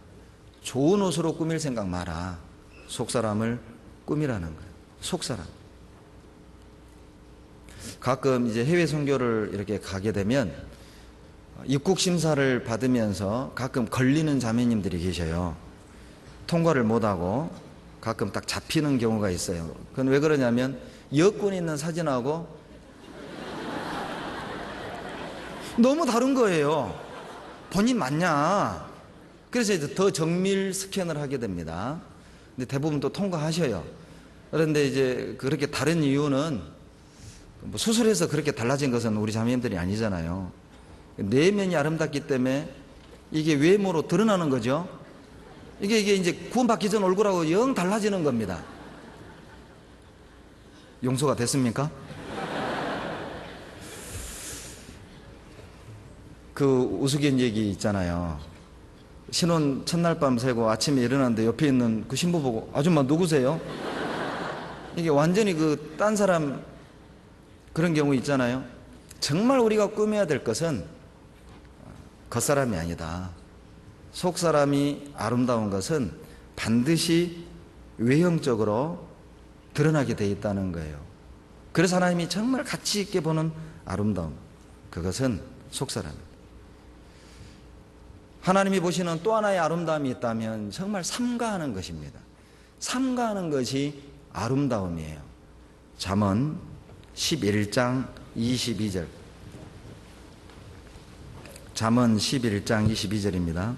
좋은 옷으로 꾸밀 생각 마라. 속사람을 꾸미라는 거예요. 속사람. 가끔 이제 해외 선교를 이렇게 가게 되면 입국 심사를 받으면서 가끔 걸리는 자매님들이 계셔요. 통과를 못하고 가끔 딱 잡히는 경우가 있어요. 그건 왜 그러냐면 여권 있는 사진하고 너무 다른 거예요. 본인 맞냐? 그래서 이제 더 정밀 스캔을 하게 됩니다. 근데 대부분 또 통과하셔요. 그런데 이제 그렇게 다른 이유는 뭐 수술해서 그렇게 달라진 것은 우리 자매님들이 아니잖아요. 내면이 아름답기 때문에 이게 외모로 드러나는 거죠. 이게 이제 구원받기 전 얼굴하고 영 달라지는 겁니다. 용서가 됐습니까? 그 우스갯 얘기 있잖아요. 신혼 첫날 밤 새고 아침에 일어났는데 옆에 있는 그 신부 보고, 아줌마 누구세요? 이게 완전히 그 딴 사람 그런 경우 있잖아요. 정말 우리가 꾸며야 될 것은 겉사람이 아니다. 속사람이 아름다운 것은 반드시 외형적으로 드러나게 돼 있다는 거예요. 그래서 하나님이 정말 가치 있게 보는 아름다움, 그것은 속사람입니다. 하나님이 보시는 또 하나의 아름다움이 있다면 정말 삼가하는 것입니다. 삼가하는 것이 아름다움이에요. 잠언 11장 22절. 잠언 11장 22절입니다.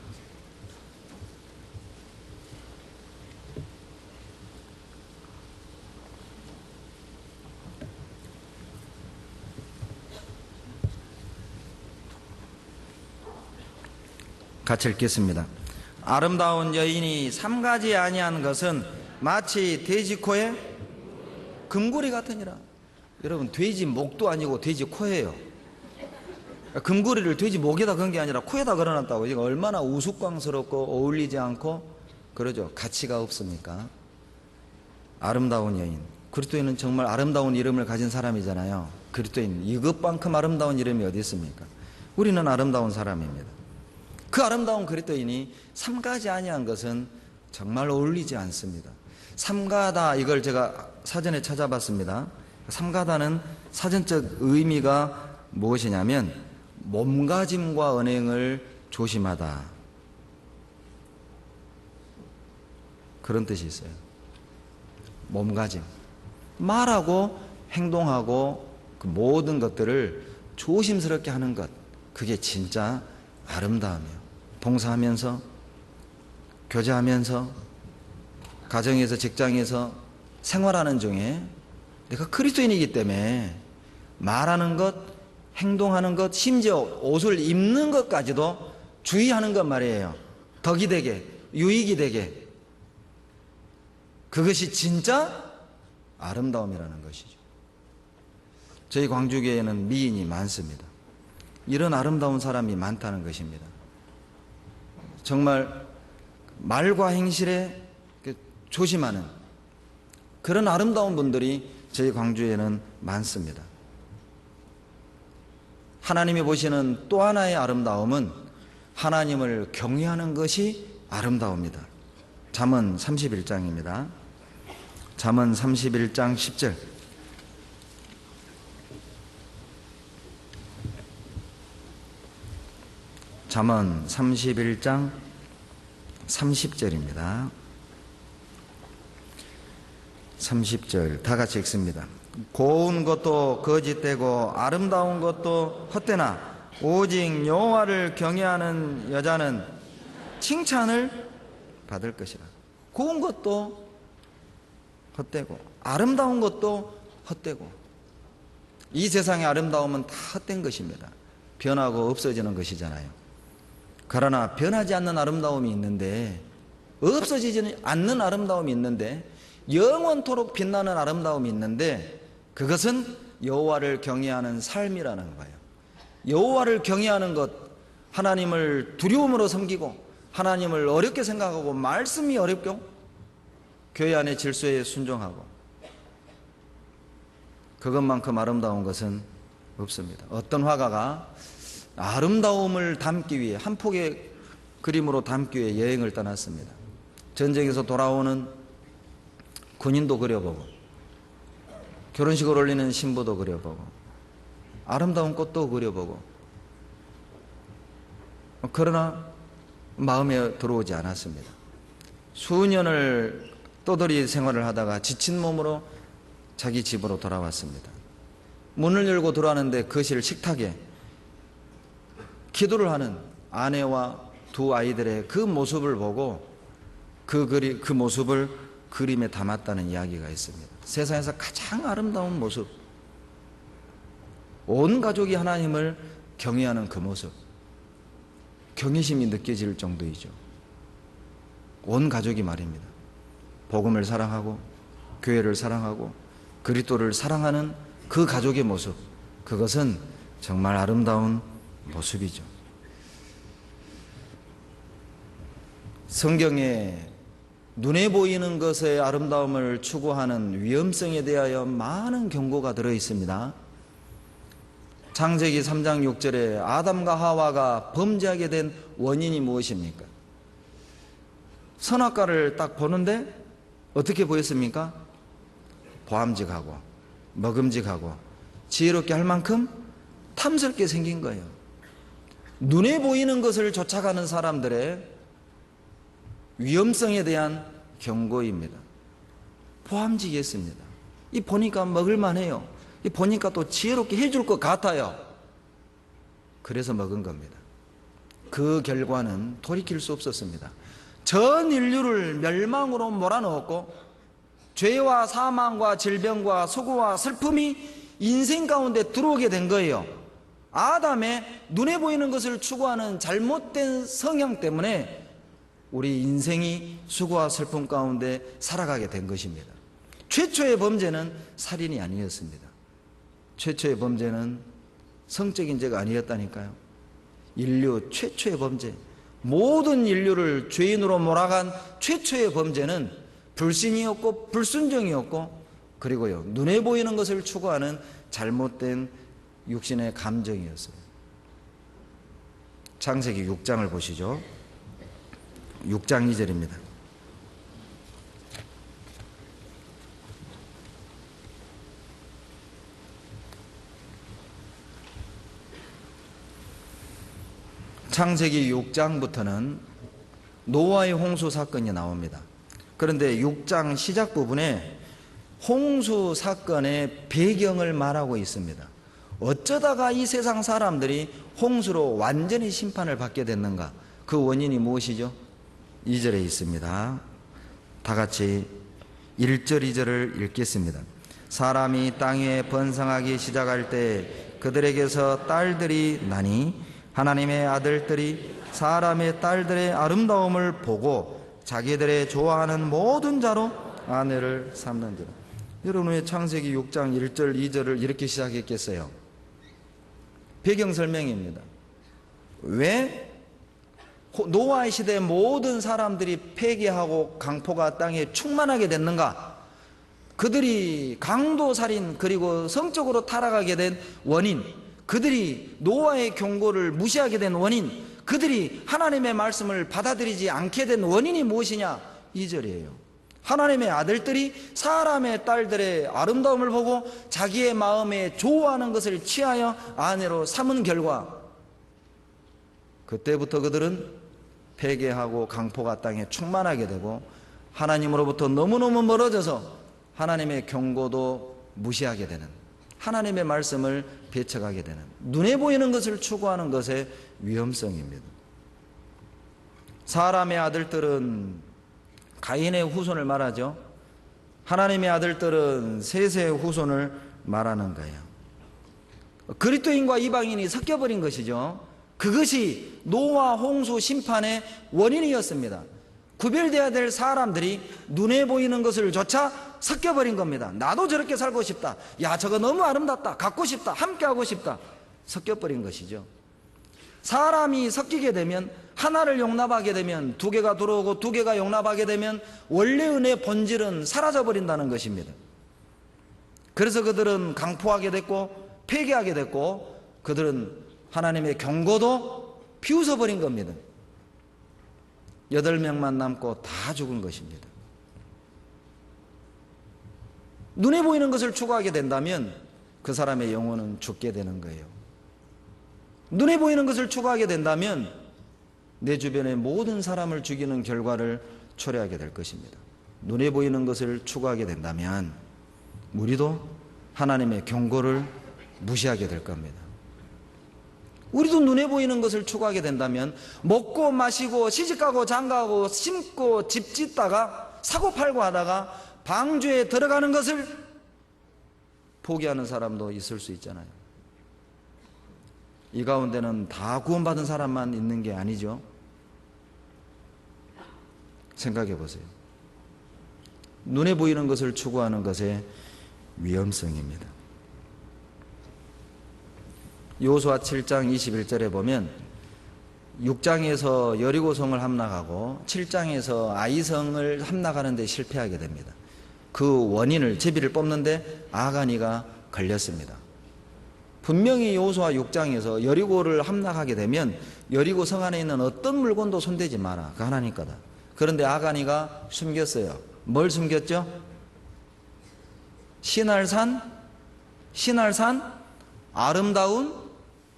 같이 읽겠습니다. 아름다운 여인이 삼가지 아니한 것은 마치 돼지 코에 금고리 같으니라. 여러분, 돼지 목도 아니고 돼지 코예요. 금고리를 돼지 목에다 건 게 아니라 코에다 걸어놨다고. 이거 얼마나 우스꽝스럽고 어울리지 않고 그러죠. 가치가 없습니까? 아름다운 여인. 그리스도인은 정말 아름다운 이름을 가진 사람이잖아요. 그리스도인, 이것만큼 아름다운 이름이 어디 있습니까? 우리는 아름다운 사람입니다. 그 아름다운 그리스도인이 삼가지 아니한 것은 정말 어울리지 않습니다. 삼가다, 이걸 제가 사전에 찾아봤습니다. 삼가다는 사전적 의미가 무엇이냐면 몸가짐과 언행을 조심하다, 그런 뜻이 있어요. 몸가짐, 말하고 행동하고 그 모든 것들을 조심스럽게 하는 것, 그게 진짜 아름다움이에요. 봉사하면서, 교제하면서, 가정에서, 직장에서 생활하는 중에 내가 그리스도인이기 때문에 말하는 것, 행동하는 것, 심지어 옷을 입는 것까지도 주의하는 것 말이에요. 덕이 되게, 유익이 되게. 그것이 진짜 아름다움이라는 것이죠. 저희 광주교회에는 미인이 많습니다. 이런 아름다운 사람이 많다는 것입니다. 정말 말과 행실에 조심하는 그런 아름다운 분들이 저희 광주에는 많습니다. 하나님이 보시는 또 하나의 아름다움은 하나님을 경외하는 것이 아름다움이다. 잠언 31장입니다. 잠언 31장 10절. 잠언 31장 30절입니다. 30절 다 같이 읽습니다. 고운 것도 거짓되고 아름다운 것도 헛되나 오직 여호와를 경외하는 여자는 칭찬을 받을 것이라. 고운 것도 헛되고 아름다운 것도 헛되고, 이 세상의 아름다움은 다 헛된 것입니다. 변하고 없어지는 것이잖아요. 그러나 변하지 않는 아름다움이 있는데, 없어지지 않는 아름다움이 있는데, 영원토록 빛나는 아름다움이 있는데, 그것은 여호와를 경외하는 삶이라는 거예요. 여호와를 경외하는 것, 하나님을 두려움으로 섬기고 하나님을 어렵게 생각하고 말씀이 어렵고 교회 안의 질서에 순종하고, 그것만큼 아름다운 것은 없습니다. 어떤 화가가 아름다움을 담기 위해, 한 폭의 그림으로 담기 위해 여행을 떠났습니다. 전쟁에서 돌아오는 군인도 그려보고, 결혼식을 올리는 신부도 그려보고, 아름다운 꽃도 그려보고, 그러나 마음에 들어오지 않았습니다. 수년을 떠돌이 생활을 하다가 지친 몸으로 자기 집으로 돌아왔습니다. 문을 열고 들어왔는데 거실 식탁에 기도를 하는 아내와 두 아이들의 그 모습을 보고 그 모습을 그림에 담았다는 이야기가 있습니다. 세상에서 가장 아름다운 모습, 온 가족이 하나님을 경외하는 그 모습, 경외심이 느껴질 정도이죠. 온 가족이 말입니다. 복음을 사랑하고 교회를 사랑하고 그리스도를 사랑하는 그 가족의 모습, 그것은 정말 아름다운 모습이죠. 성경에 눈에 보이는 것의 아름다움을 추구하는 위험성에 대하여 많은 경고가 들어 있습니다. 창세기 3장 6절에 아담과 하와가 범죄하게 된 원인이 무엇입니까? 선악과를 딱 보는데 어떻게 보였습니까? 보암직하고 먹음직하고 지혜롭게 할 만큼 탐스럽게 생긴 거예요. 눈에 보이는 것을 쫓아가는 사람들의 위험성에 대한 경고입니다. 보암직했습니다. 이 보니까 먹을만해요. 이 보니까 또 지혜롭게 해줄 것 같아요. 그래서 먹은 겁니다. 그 결과는 돌이킬 수 없었습니다. 전 인류를 멸망으로 몰아넣었고, 죄와 사망과 질병과 수고와 슬픔이 인생 가운데 들어오게 된 거예요. 아담의 눈에 보이는 것을 추구하는 잘못된 성향 때문에 우리 인생이 수고와 슬픔 가운데 살아가게 된 것입니다. 최초의 범죄는 살인이 아니었습니다. 최초의 범죄는 성적인 죄가 아니었다니까요. 인류 최초의 범죄, 모든 인류를 죄인으로 몰아간 최초의 범죄는 불신이었고 불순종이었고, 그리고요, 눈에 보이는 것을 추구하는 잘못된 육신의 감정이었어요. 창세기 6장을 보시죠. 6장 2절입니다. 창세기 6장부터는 노아의 홍수 사건이 나옵니다. 그런데 6장 시작 부분에 홍수 사건의 배경을 말하고 있습니다. 어쩌다가 이 세상 사람들이 홍수로 완전히 심판을 받게 됐는가? 그 원인이 무엇이죠? 2절에 있습니다. 다 같이 1절 2절을 읽겠습니다. 사람이 땅에 번성하기 시작할 때 그들에게서 딸들이 나니 하나님의 아들들이 사람의 딸들의 아름다움을 보고 자기들의 좋아하는 모든 자로 아내를 삼는지라. 여러분 왜 창세기 6장 1절 2절을 이렇게 시작했겠어요? 배경 설명입니다. 왜 노아의 시대에 모든 사람들이 폐기하고 강포가 땅에 충만하게 됐는가? 그들이 강도살인 그리고 성적으로 타락하게 된 원인, 그들이 노아의 경고를 무시하게 된 원인, 그들이 하나님의 말씀을 받아들이지 않게 된 원인이 무엇이냐? 2절이에요. 하나님의 아들들이 사람의 딸들의 아름다움을 보고 자기의 마음에 좋아하는 것을 취하여 아내로 삼은 결과 그때부터 그들은 폐괴하고 강포가 땅에 충만하게 되고 하나님으로부터 너무너무 멀어져서 하나님의 경고도 무시하게 되는, 하나님의 말씀을 배척하게 되는, 눈에 보이는 것을 추구하는 것의 위험성입니다. 사람의 아들들은 가인의 후손을 말하죠. 하나님의 아들들은 셋의 후손을 말하는 거예요. 그리스도인과 이방인이 섞여버린 것이죠. 그것이 노아 홍수 심판의 원인이었습니다. 구별되어야 될 사람들이 눈에 보이는 것을 조차 섞여버린 겁니다. 나도 저렇게 살고 싶다. 야, 저거 너무 아름답다. 갖고 싶다. 함께하고 싶다. 섞여버린 것이죠. 사람이 섞이게 되면, 하나를 용납하게 되면 두 개가 들어오고 두 개가 용납하게 되면 원래 은혜의 본질은 사라져버린다는 것입니다. 그래서 그들은 강포하게 됐고 폐기하게 됐고 그들은 하나님의 경고도 비웃어버린 겁니다. 8명만 남고 다 죽은 것입니다. 눈에 보이는 것을 추구하게 된다면 그 사람의 영혼은 죽게 되는 거예요. 눈에 보이는 것을 추구하게 된다면 내 주변의 모든 사람을 죽이는 결과를 초래하게 될 것입니다. 눈에 보이는 것을 추구하게 된다면 우리도 하나님의 경고를 무시하게 될 겁니다. 우리도 눈에 보이는 것을 추구하게 된다면 먹고 마시고 시집가고 장가가고 심고 집 짓다가 사고팔고 하다가 방주에 들어가는 것을 포기하는 사람도 있을 수 있잖아요. 이 가운데는 다 구원받은 사람만 있는 게 아니죠. 생각해 보세요. 눈에 보이는 것을 추구하는 것의 위험성입니다. 여호수아 7장 21절에 보면 6장에서 여리고성을 함락하고 7장에서 아이성을 함락하는 데 실패하게 됩니다. 그 원인을, 제비를 뽑는데 아가니가 걸렸습니다. 분명히 여호수아 6장에서 여리고를 함락하게 되면 여리고 성 안에 있는 어떤 물건도 손대지 마라. 그 하나님 거다. 그런데 아가니가 숨겼어요. 뭘 숨겼죠? 신할산 아름다운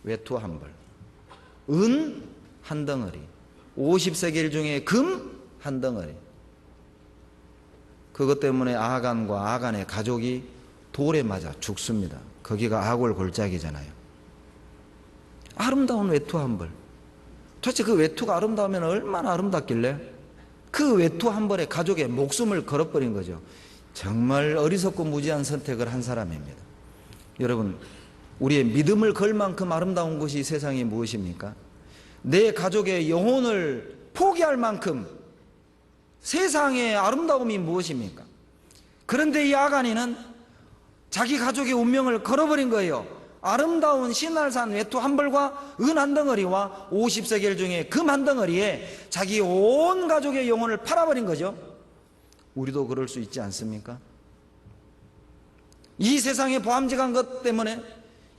외투 한 벌, 은 한 덩어리, 50세겔 중에 금 한 덩어리. 그것 때문에 아간과 아간의 가족이 돌에 맞아 죽습니다. 거기가 아골 골짜기잖아요. 아름다운 외투 한 벌. 도대체 그 외투가 아름다우면 얼마나 아름답길래 그 외투 한 벌에 가족의 목숨을 걸어버린 거죠. 정말 어리석고 무지한 선택을 한 사람입니다. 여러분, 우리의 믿음을 걸 만큼 아름다운 것이 세상에 무엇입니까? 내 가족의 영혼을 포기할 만큼 세상의 아름다움이 무엇입니까? 그런데 이 아가니는 자기 가족의 운명을 걸어버린 거예요. 아름다운 신할산 외투 한 벌과 은 한 덩어리와 50세겔 중에 금 한 덩어리에 자기 온 가족의 영혼을 팔아버린 거죠. 우리도 그럴 수 있지 않습니까? 이 세상에 보암직한 것 때문에,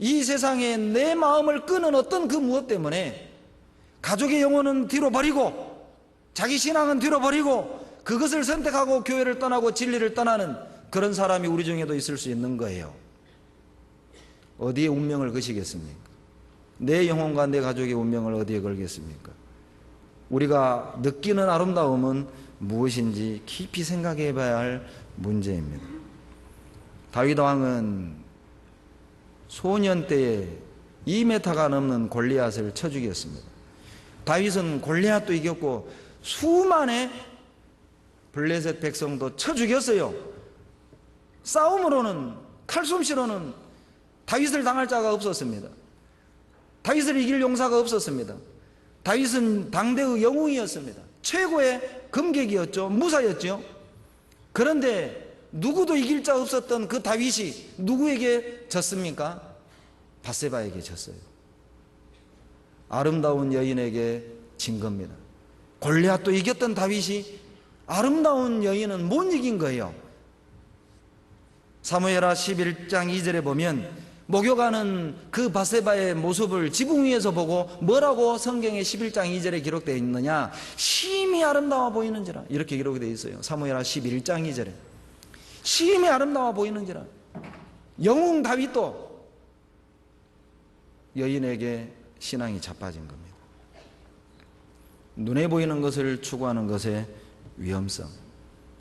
이 세상에 내 마음을 끄는 어떤 그 무엇 때문에 가족의 영혼은 뒤로 버리고 자기 신앙은 뒤로 버리고 그것을 선택하고 교회를 떠나고 진리를 떠나는 그런 사람이 우리 중에도 있을 수 있는 거예요. 어디에 운명을 거시겠습니까? 내 영혼과 내 가족의 운명을 어디에 걸겠습니까? 우리가 느끼는 아름다움은 무엇인지 깊이 생각해 봐야 할 문제입니다. 다윗 왕은 소년 때에 2m가 넘는 골리앗을 쳐 죽였습니다. 다윗은 골리앗도 이겼고 수만의 블레셋 백성도 쳐 죽였어요. 싸움으로는, 칼솜씨로는 다윗을 당할 자가 없었습니다. 다윗을 이길 용사가 없었습니다. 다윗은 당대의 영웅이었습니다. 최고의 검객이었죠. 무사였죠. 그런데 누구도 이길 자 없었던 그 다윗이 누구에게 졌습니까? 밧세바에게 졌어요. 아름다운 여인에게 진 겁니다. 골리앗도 이겼던 다윗이 아름다운 여인은 못 이긴 거예요. 사무엘하 11장 2절에 보면 목욕하는 그 밧세바의 모습을 지붕 위에서 보고 뭐라고 성경의 11장 2절에 기록되어 있느냐? 심히 아름다워 보이는지라, 이렇게 기록이 되어 있어요. 사무엘하 11장 2절에 심히 아름다워 보이는지라. 영웅 다윗도 여인에게 신앙이 자빠진 겁니다. 눈에 보이는 것을 추구하는 것의 위험성,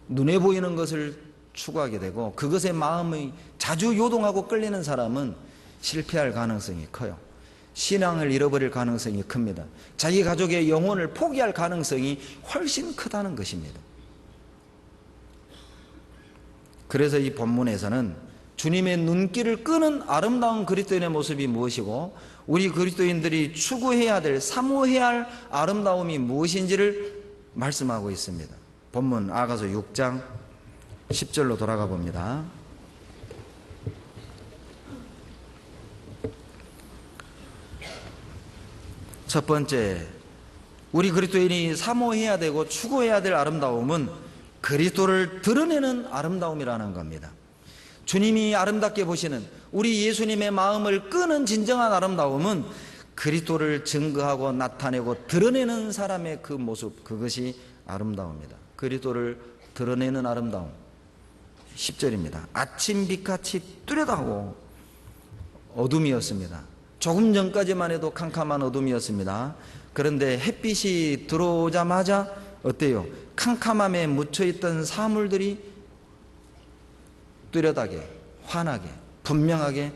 눈에 보이는 것을 추구하게 되고 그것에 마음이 자주 요동하고 끌리는 사람은 실패할 가능성이 커요. 신앙을 잃어버릴 가능성이 큽니다. 자기 가족의 영혼을 포기할 가능성이 훨씬 크다는 것입니다. 그래서 이 본문에서는 주님의 눈길을 끄는 아름다운 그리스도인의 모습이 무엇이고 우리 그리스도인들이 추구해야 될, 사모해야 할 아름다움이 무엇인지를 말씀하고 있습니다. 본문 아가서 6장 10절로 돌아가 봅니다. 첫 번째, 우리 그리스도인이 사모해야 되고 추구해야 될 아름다움은 그리스도를 드러내는 아름다움이라는 겁니다. 주님이 아름답게 보시는, 우리 예수님의 마음을 끄는 진정한 아름다움은 그리스도를 증거하고 나타내고 드러내는 사람의 그 모습, 그것이 아름다움입니다. 그리스도를 드러내는 아름다움. 10절입니다. 아침 빛같이 뚜렷하고 어둠이었습니다. 조금 전까지만 해도 캄캄한 어둠이었습니다. 그런데 햇빛이 들어오자마자 어때요? 캄캄함에 묻혀있던 사물들이 뚜렷하게, 환하게, 분명하게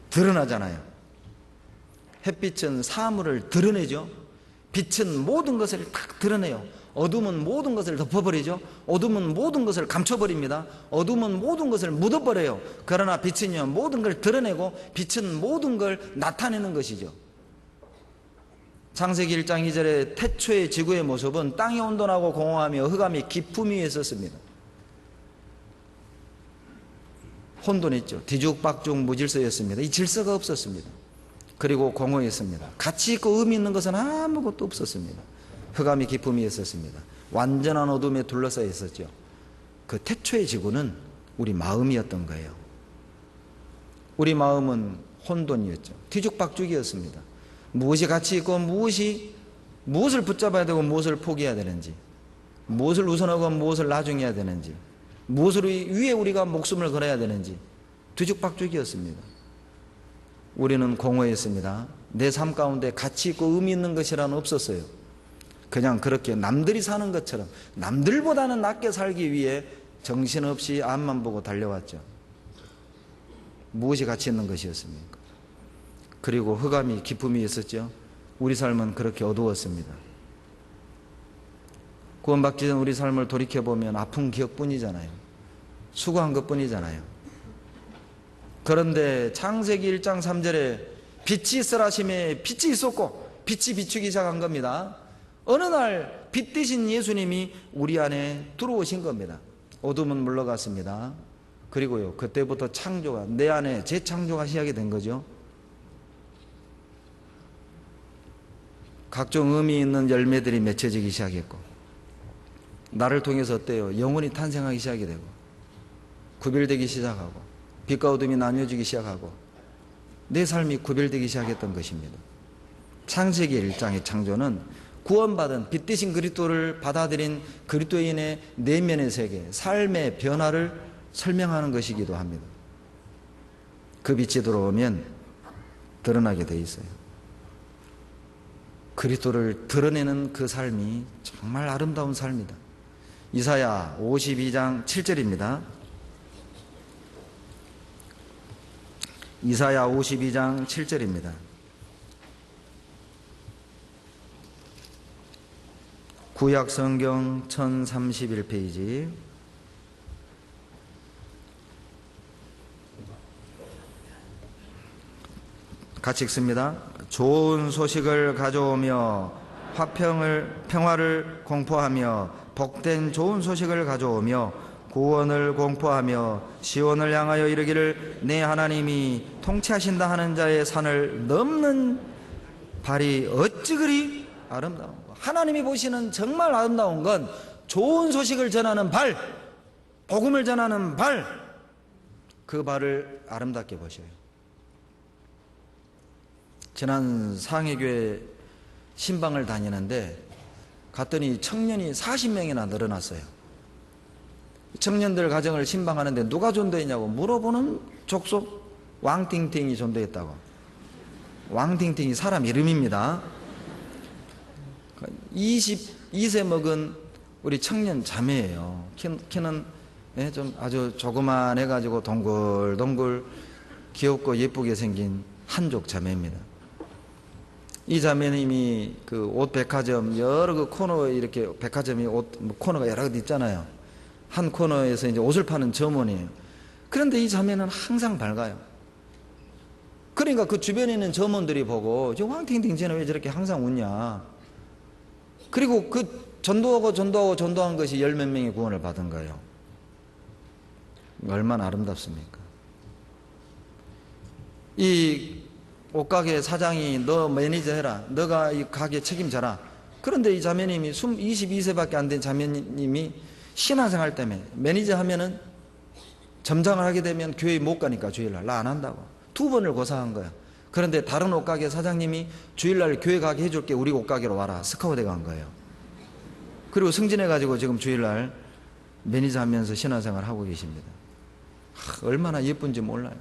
드러나잖아요. 햇빛은 사물을 드러내죠. 빛은 모든 것을 탁 드러내요. 어둠은 모든 것을 덮어버리죠. 어둠은 모든 것을 감춰버립니다. 어둠은 모든 것을 묻어버려요. 그러나 빛은요, 모든 걸 드러내고 빛은 모든 걸 나타내는 것이죠. 창세기 1장 2절에 태초의 지구의 모습은 땅이 온돈하고 공허하며 흑암이 깊음 위에 있었습니다. 혼돈했죠. 뒤죽박죽 무질서였습니다. 이 질서가 없었습니다. 그리고 공허했습니다. 가치 있고 의미 있는 것은 아무것도 없었습니다. 흑암이 깊음 위에 있었습니다. 완전한 어둠에 둘러싸여 있었죠. 그 태초의 지구는 우리 마음이었던 거예요. 우리 마음은 혼돈이었죠. 뒤죽박죽이었습니다. 무엇이 가치 있고 무엇을 붙잡아야 되고 무엇을 포기해야 되는지, 무엇을 우선하고 무엇을 나중해야 되는지, 무엇을 위해 우리가 목숨을 걸어야 되는지 뒤죽박죽이었습니다. 우리는 공허했습니다. 내 삶 가운데 가치 있고 의미 있는 것이란 없었어요. 그냥 그렇게 남들이 사는 것처럼 남들보다는 낫게 살기 위해 정신없이 앞만 보고 달려왔죠. 무엇이 가치 있는 것이었습니까? 그리고 흑암이 깊음이 있었죠. 우리 삶은 그렇게 어두웠습니다. 구원받기 전 우리 삶을 돌이켜보면 아픈 기억뿐이잖아요. 수고한 것뿐이잖아요. 그런데 창세기 1장 3절에 빛이 있으라심에 빛이 있었고 빛이 비추기 시작한 겁니다. 어느 날 빛 대신 예수님이 우리 안에 들어오신 겁니다. 어둠은 물러갔습니다. 그리고요, 그때부터 창조가, 내 안에 재창조가 시작이 된 거죠. 각종 의미 있는 열매들이 맺혀지기 시작했고, 나를 통해서 어때요? 영혼이 탄생하기 시작이 되고, 구별되기 시작하고, 빛과 어둠이 나뉘어지기 시작하고, 내 삶이 구별되기 시작했던 것입니다. 창세기 1장의 창조는 구원받은 빛 대신 그리스도를 받아들인 그리스도인의 내면의 세계, 삶의 변화를 설명하는 것이기도 합니다. 그 빛이 들어오면 드러나게 돼 있어요. 그리스도를 드러내는 그 삶이 정말 아름다운 삶이다. 이사야 52장 7절입니다. 이사야 52장 7절입니다. 구약 성경 1031페이지. 같이 읽습니다. 좋은 소식을 가져오며 평화를 공포하며 복된 좋은 소식을 가져오며 구원을 공포하며 시온을 향하여 이르기를 내 하나님이 통치하신다 하는 자의 산을 넘는 발이 어찌 그리 아름다운가. 하나님이 보시는 정말 아름다운 건 좋은 소식을 전하는 발, 복음을 전하는 발, 그 발을 아름답게 보셔요. 지난 상해교회 신방을 다니는데 갔더니 청년이 40명이나 늘어났어요. 청년들 가정을 신방하는데 누가 전도했냐고 물어보는 족속 왕팅팅이 전도했다고. 왕팅팅이 사람 이름입니다. 22세 먹은 우리 청년 자매예요. 키는 좀 아주 조그만해가지고 동글동글 귀엽고 예쁘게 생긴 한족 자매입니다. 이 자매님이 그 옷 백화점 여러 그 코너에 이렇게 백화점이 옷 코너가 여러 개 있잖아요. 한 코너에서 이제 옷을 파는 점원이에요. 그런데 이 자매는 항상 밝아요. 그러니까 그 주변에 있는 점원들이 보고 저 왕팅팅 쟤는 왜 저렇게 항상 웃냐. 그리고 그 전도한 것이 열 몇 명의 구원을 받은 거예요. 얼마나 아름답습니까? 이 옷가게 사장이 너 매니저 해라. 너가 이 가게 책임져라. 그런데 이 자매님이 22세밖에 안 된 자매님이 신앙생활 때문에 매니저 하면은 점장을 하게 되면 교회 못 가니까 주일날 나 안 한다고 2번을 고사한 거야. 그런데 다른 옷가게 사장님이 주일날 교회 가게 해줄게. 우리 옷가게로 와라. 스카우트에 간 거예요. 그리고 승진해가지고 지금 주일날 매니저 하면서 신앙생활 하고 계십니다. 얼마나 예쁜지 몰라요.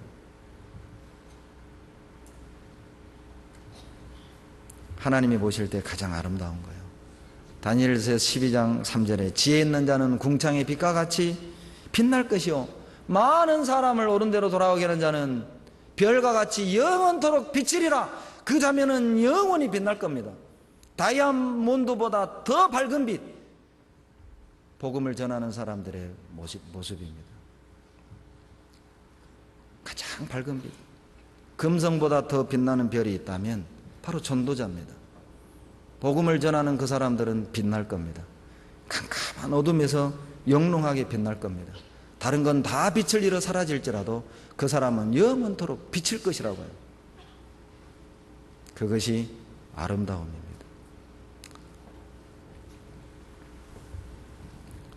하나님이 보실 때 가장 아름다운 거예요. 다니엘서 12장 3절에 지혜 있는 자는 궁창의 빛과 같이 빛날 것이요 많은 사람을 옳은 대로 돌아오게 하는 자는 별과 같이 영원토록 비치리라. 그 자매는 영원히 빛날 겁니다. 다이아몬드보다 더 밝은 빛, 복음을 전하는 사람들의 모습입니다. 가장 밝은 빛, 금성보다 더 빛나는 별이 있다면 바로 전도자입니다. 복음을 전하는 그 사람들은 빛날 겁니다. 캄캄한 어둠에서 영롱하게 빛날 겁니다. 다른 건 다 빛을 잃어 사라질지라도 그 사람은 영원토록 비칠 것이라고 해요. 그것이 아름다움입니다.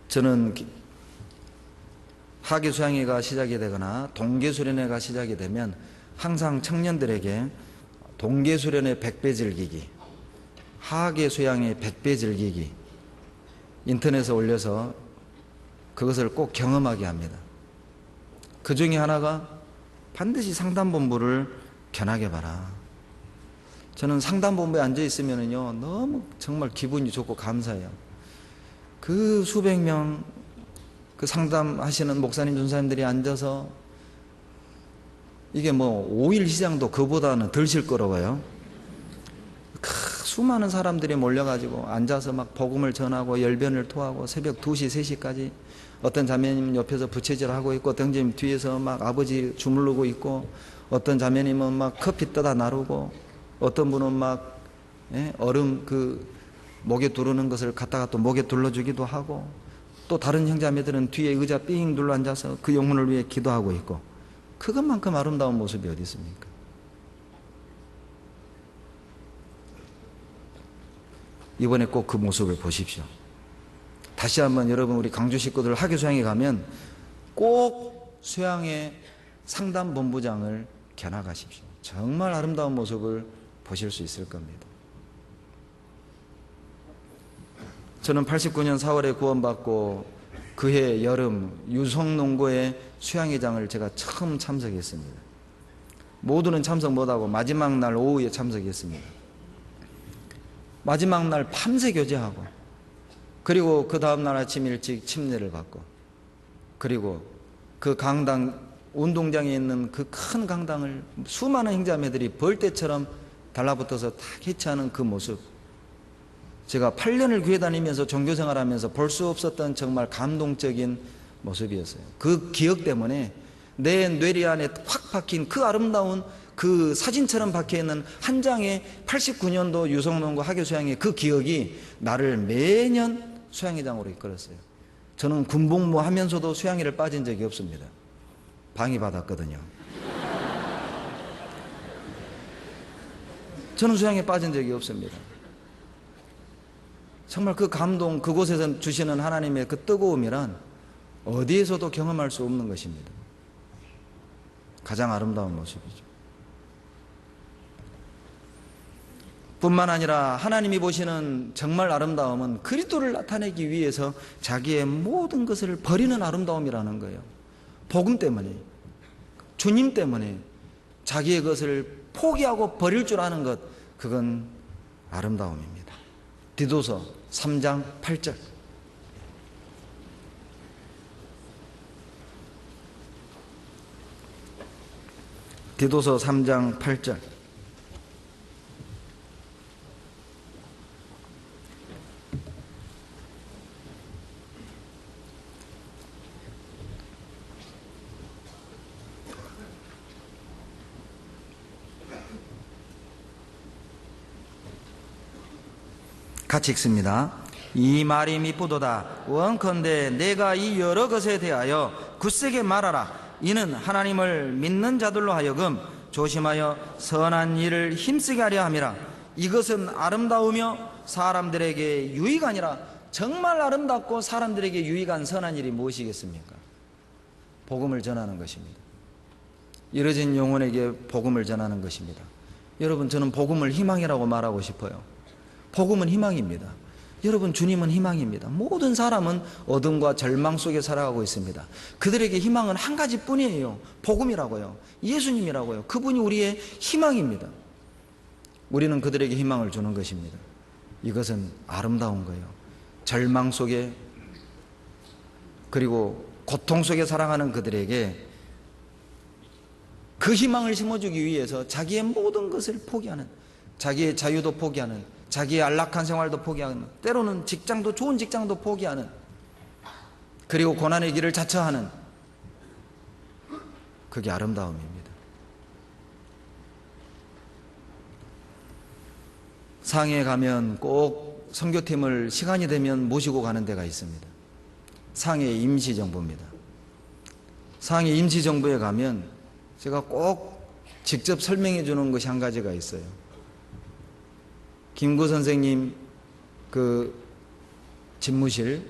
저는 하계수양회가 시작이 되거나 동계수련회가 시작이 되면 항상 청년들에게 동계수련회 100배 즐기기, 하계수양회 100배 즐기기 인터넷에 올려서 그것을 꼭 경험하게 합니다. 그 중에 하나가 반드시 상담본부를 견하게 봐라. 저는 상담본부에 앉아있으면요 너무 정말 기분이 좋고 감사해요. 그 수백 명 그 상담하시는 목사님 전사님들이 앉아서 이게 뭐 5일 시장도 그보다는 덜 시끄러워요. 수많은 사람들이 몰려가지고 앉아서 막 복음을 전하고 열변을 토하고 새벽 2시 3시까지 어떤 자매님 옆에서 부채질하고 있고 어떤 자매님 뒤에서 막 아버지 주무르고 있고 어떤 자매님은 막 커피 떠다 나르고 어떤 분은 막 얼음 그 목에 두르는 것을 갖다가 또 목에 둘러주기도 하고 또 다른 형제자매들은 뒤에 의자 삥 눌러 앉아서 그 영혼을 위해 기도하고 있고 그것만큼 아름다운 모습이 어디 있습니까? 이번에 꼭 그 모습을 보십시오. 다시 한번 여러분 우리 강주 식구들 하계수양에 가면 꼭 수양의 상담본부장을 견학하십시오. 정말 아름다운 모습을 보실 수 있을 겁니다. 저는 89년 4월에 구원받고 그해 여름 유성농고의 수양회장을 제가 처음 참석했습니다. 모두는 참석 못하고 마지막 날 오후에 참석했습니다. 마지막 날 밤새 교제하고 그리고 그 다음날 아침 일찍 침례를 받고 그리고 그 강당 운동장에 있는 그 큰 강당을 수많은 형제자매들이 벌떼처럼 달라붙어서 다 해체하는 그 모습, 제가 8년을 교회 다니면서 종교생활하면서 볼 수 없었던 정말 감동적인 모습이었어요. 그 기억 때문에 내 뇌리 안에 확 박힌 그 아름다운 그 사진처럼 박혀있는 한 장의 89년도 유성농구 하교 수양회 그 기억이 나를 매년 수양회장으로 이끌었어요. 저는 군복무 하면서도 수양회를 빠진 적이 없습니다. 방해받았거든요. 저는 수양회에 빠진 적이 없습니다. 정말 그 감동, 그곳에서 주시는 하나님의 그 뜨거움이란 어디에서도 경험할 수 없는 것입니다. 가장 아름다운 모습이죠. 뿐만 아니라 하나님이 보시는 정말 아름다움은 그리스도를 나타내기 위해서 자기의 모든 것을 버리는 아름다움이라는 거예요. 복음 때문에, 주님 때문에 자기의 것을 포기하고 버릴 줄 아는 것, 그건 아름다움입니다. 디도서 3장 8절. 디도서 3장 8절. 같이 읽습니다. 이 말이 미쁘도다. 원컨대 내가 이 여러 것에 대하여 굳세게 말하라. 이는 하나님을 믿는 자들로 하여금 조심하여 선한 일을 힘쓰게 하려 함이라. 이것은 아름다우며 사람들에게 유익하니라. 정말 아름답고 사람들에게 유익한 선한 일이 무엇이겠습니까? 복음을 전하는 것입니다. 이뤄진 영혼에게 복음을 전하는 것입니다. 여러분, 저는 복음을 희망이라고 말하고 싶어요. 복음은 희망입니다. 여러분, 주님은 희망입니다. 모든 사람은 어둠과 절망 속에 살아가고 있습니다. 그들에게 희망은 한 가지뿐이에요. 복음이라고요. 예수님이라고요. 그분이 우리의 희망입니다. 우리는 그들에게 희망을 주는 것입니다. 이것은 아름다운 거예요. 절망 속에, 그리고 고통 속에 살아가는 그들에게 그 희망을 심어주기 위해서 자기의 모든 것을 포기하는, 자기의 자유도 포기하는, 자기의 안락한 생활도 포기하는, 때로는 직장도, 좋은 직장도 포기하는, 그리고 고난의 길을 자처하는, 그게 아름다움입니다. 상해에 가면 꼭 선교팀을 시간이 되면 모시고 가는 데가 있습니다. 상해 임시정부입니다. 상해 임시정부에 가면 제가 꼭 직접 설명해 주는 것이 한 가지가 있어요. 김구 선생님 그 집무실,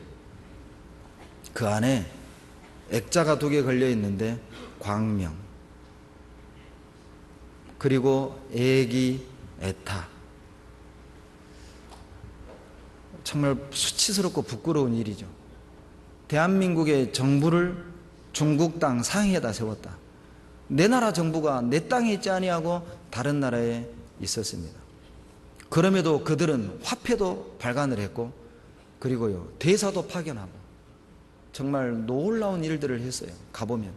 그 안에 액자가 2개 걸려 있는데 광명, 그리고 애기, 애타. 정말 수치스럽고 부끄러운 일이죠. 대한민국의 정부를 중국 땅 상해에다 세웠다. 내 나라 정부가 내 땅에 있지 아니하고 다른 나라에 있었습니다. 그럼에도 그들은 화폐도 발간을 했고, 그리고요, 대사도 파견하고, 정말 놀라운 일들을 했어요. 가보면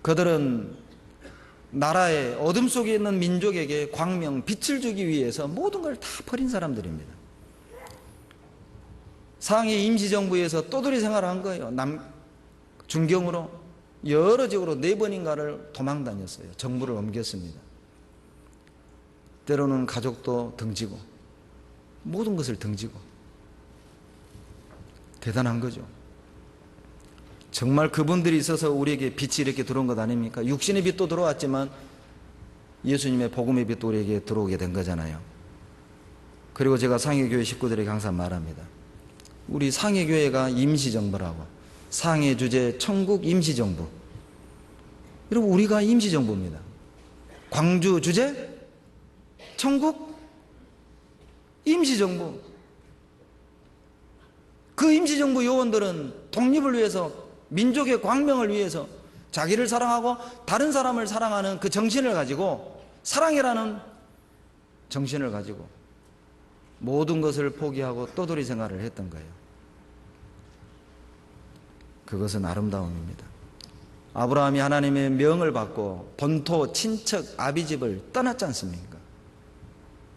그들은 나라의 어둠 속에 있는 민족에게 광명, 빛을 주기 위해서 모든 걸 다 버린 사람들입니다. 상해 임시정부에서 떠돌이 생활을 한 거예요. 중경으로 여러 지역으로 4번인가를 도망 다녔어요. 정부를 옮겼습니다. 때로는 가족도 등지고, 모든 것을 등지고. 대단한 거죠. 정말 그분들이 있어서 우리에게 빛이 이렇게 들어온 것 아닙니까? 육신의 빛도 들어왔지만 예수님의 복음의 빛도 우리에게 들어오게 된 거잖아요. 그리고 제가 상해교회 식구들에게 항상 말합니다. 우리 상해교회가 임시정부라고. 상해 주재 천국 임시정부. 여러분, 우리가 임시정부입니다. 광주 주재 천국 임시정부. 그 임시정부 요원들은 독립을 위해서, 민족의 광명을 위해서 자기를 사랑하고 다른 사람을 사랑하는 그 정신을 가지고, 사랑이라는 정신을 가지고 모든 것을 포기하고 떠돌이 생활을 했던 거예요. 그것은 아름다움입니다. 아브라함이 하나님의 명을 받고 본토 친척 아비집을 떠났지 않습니까?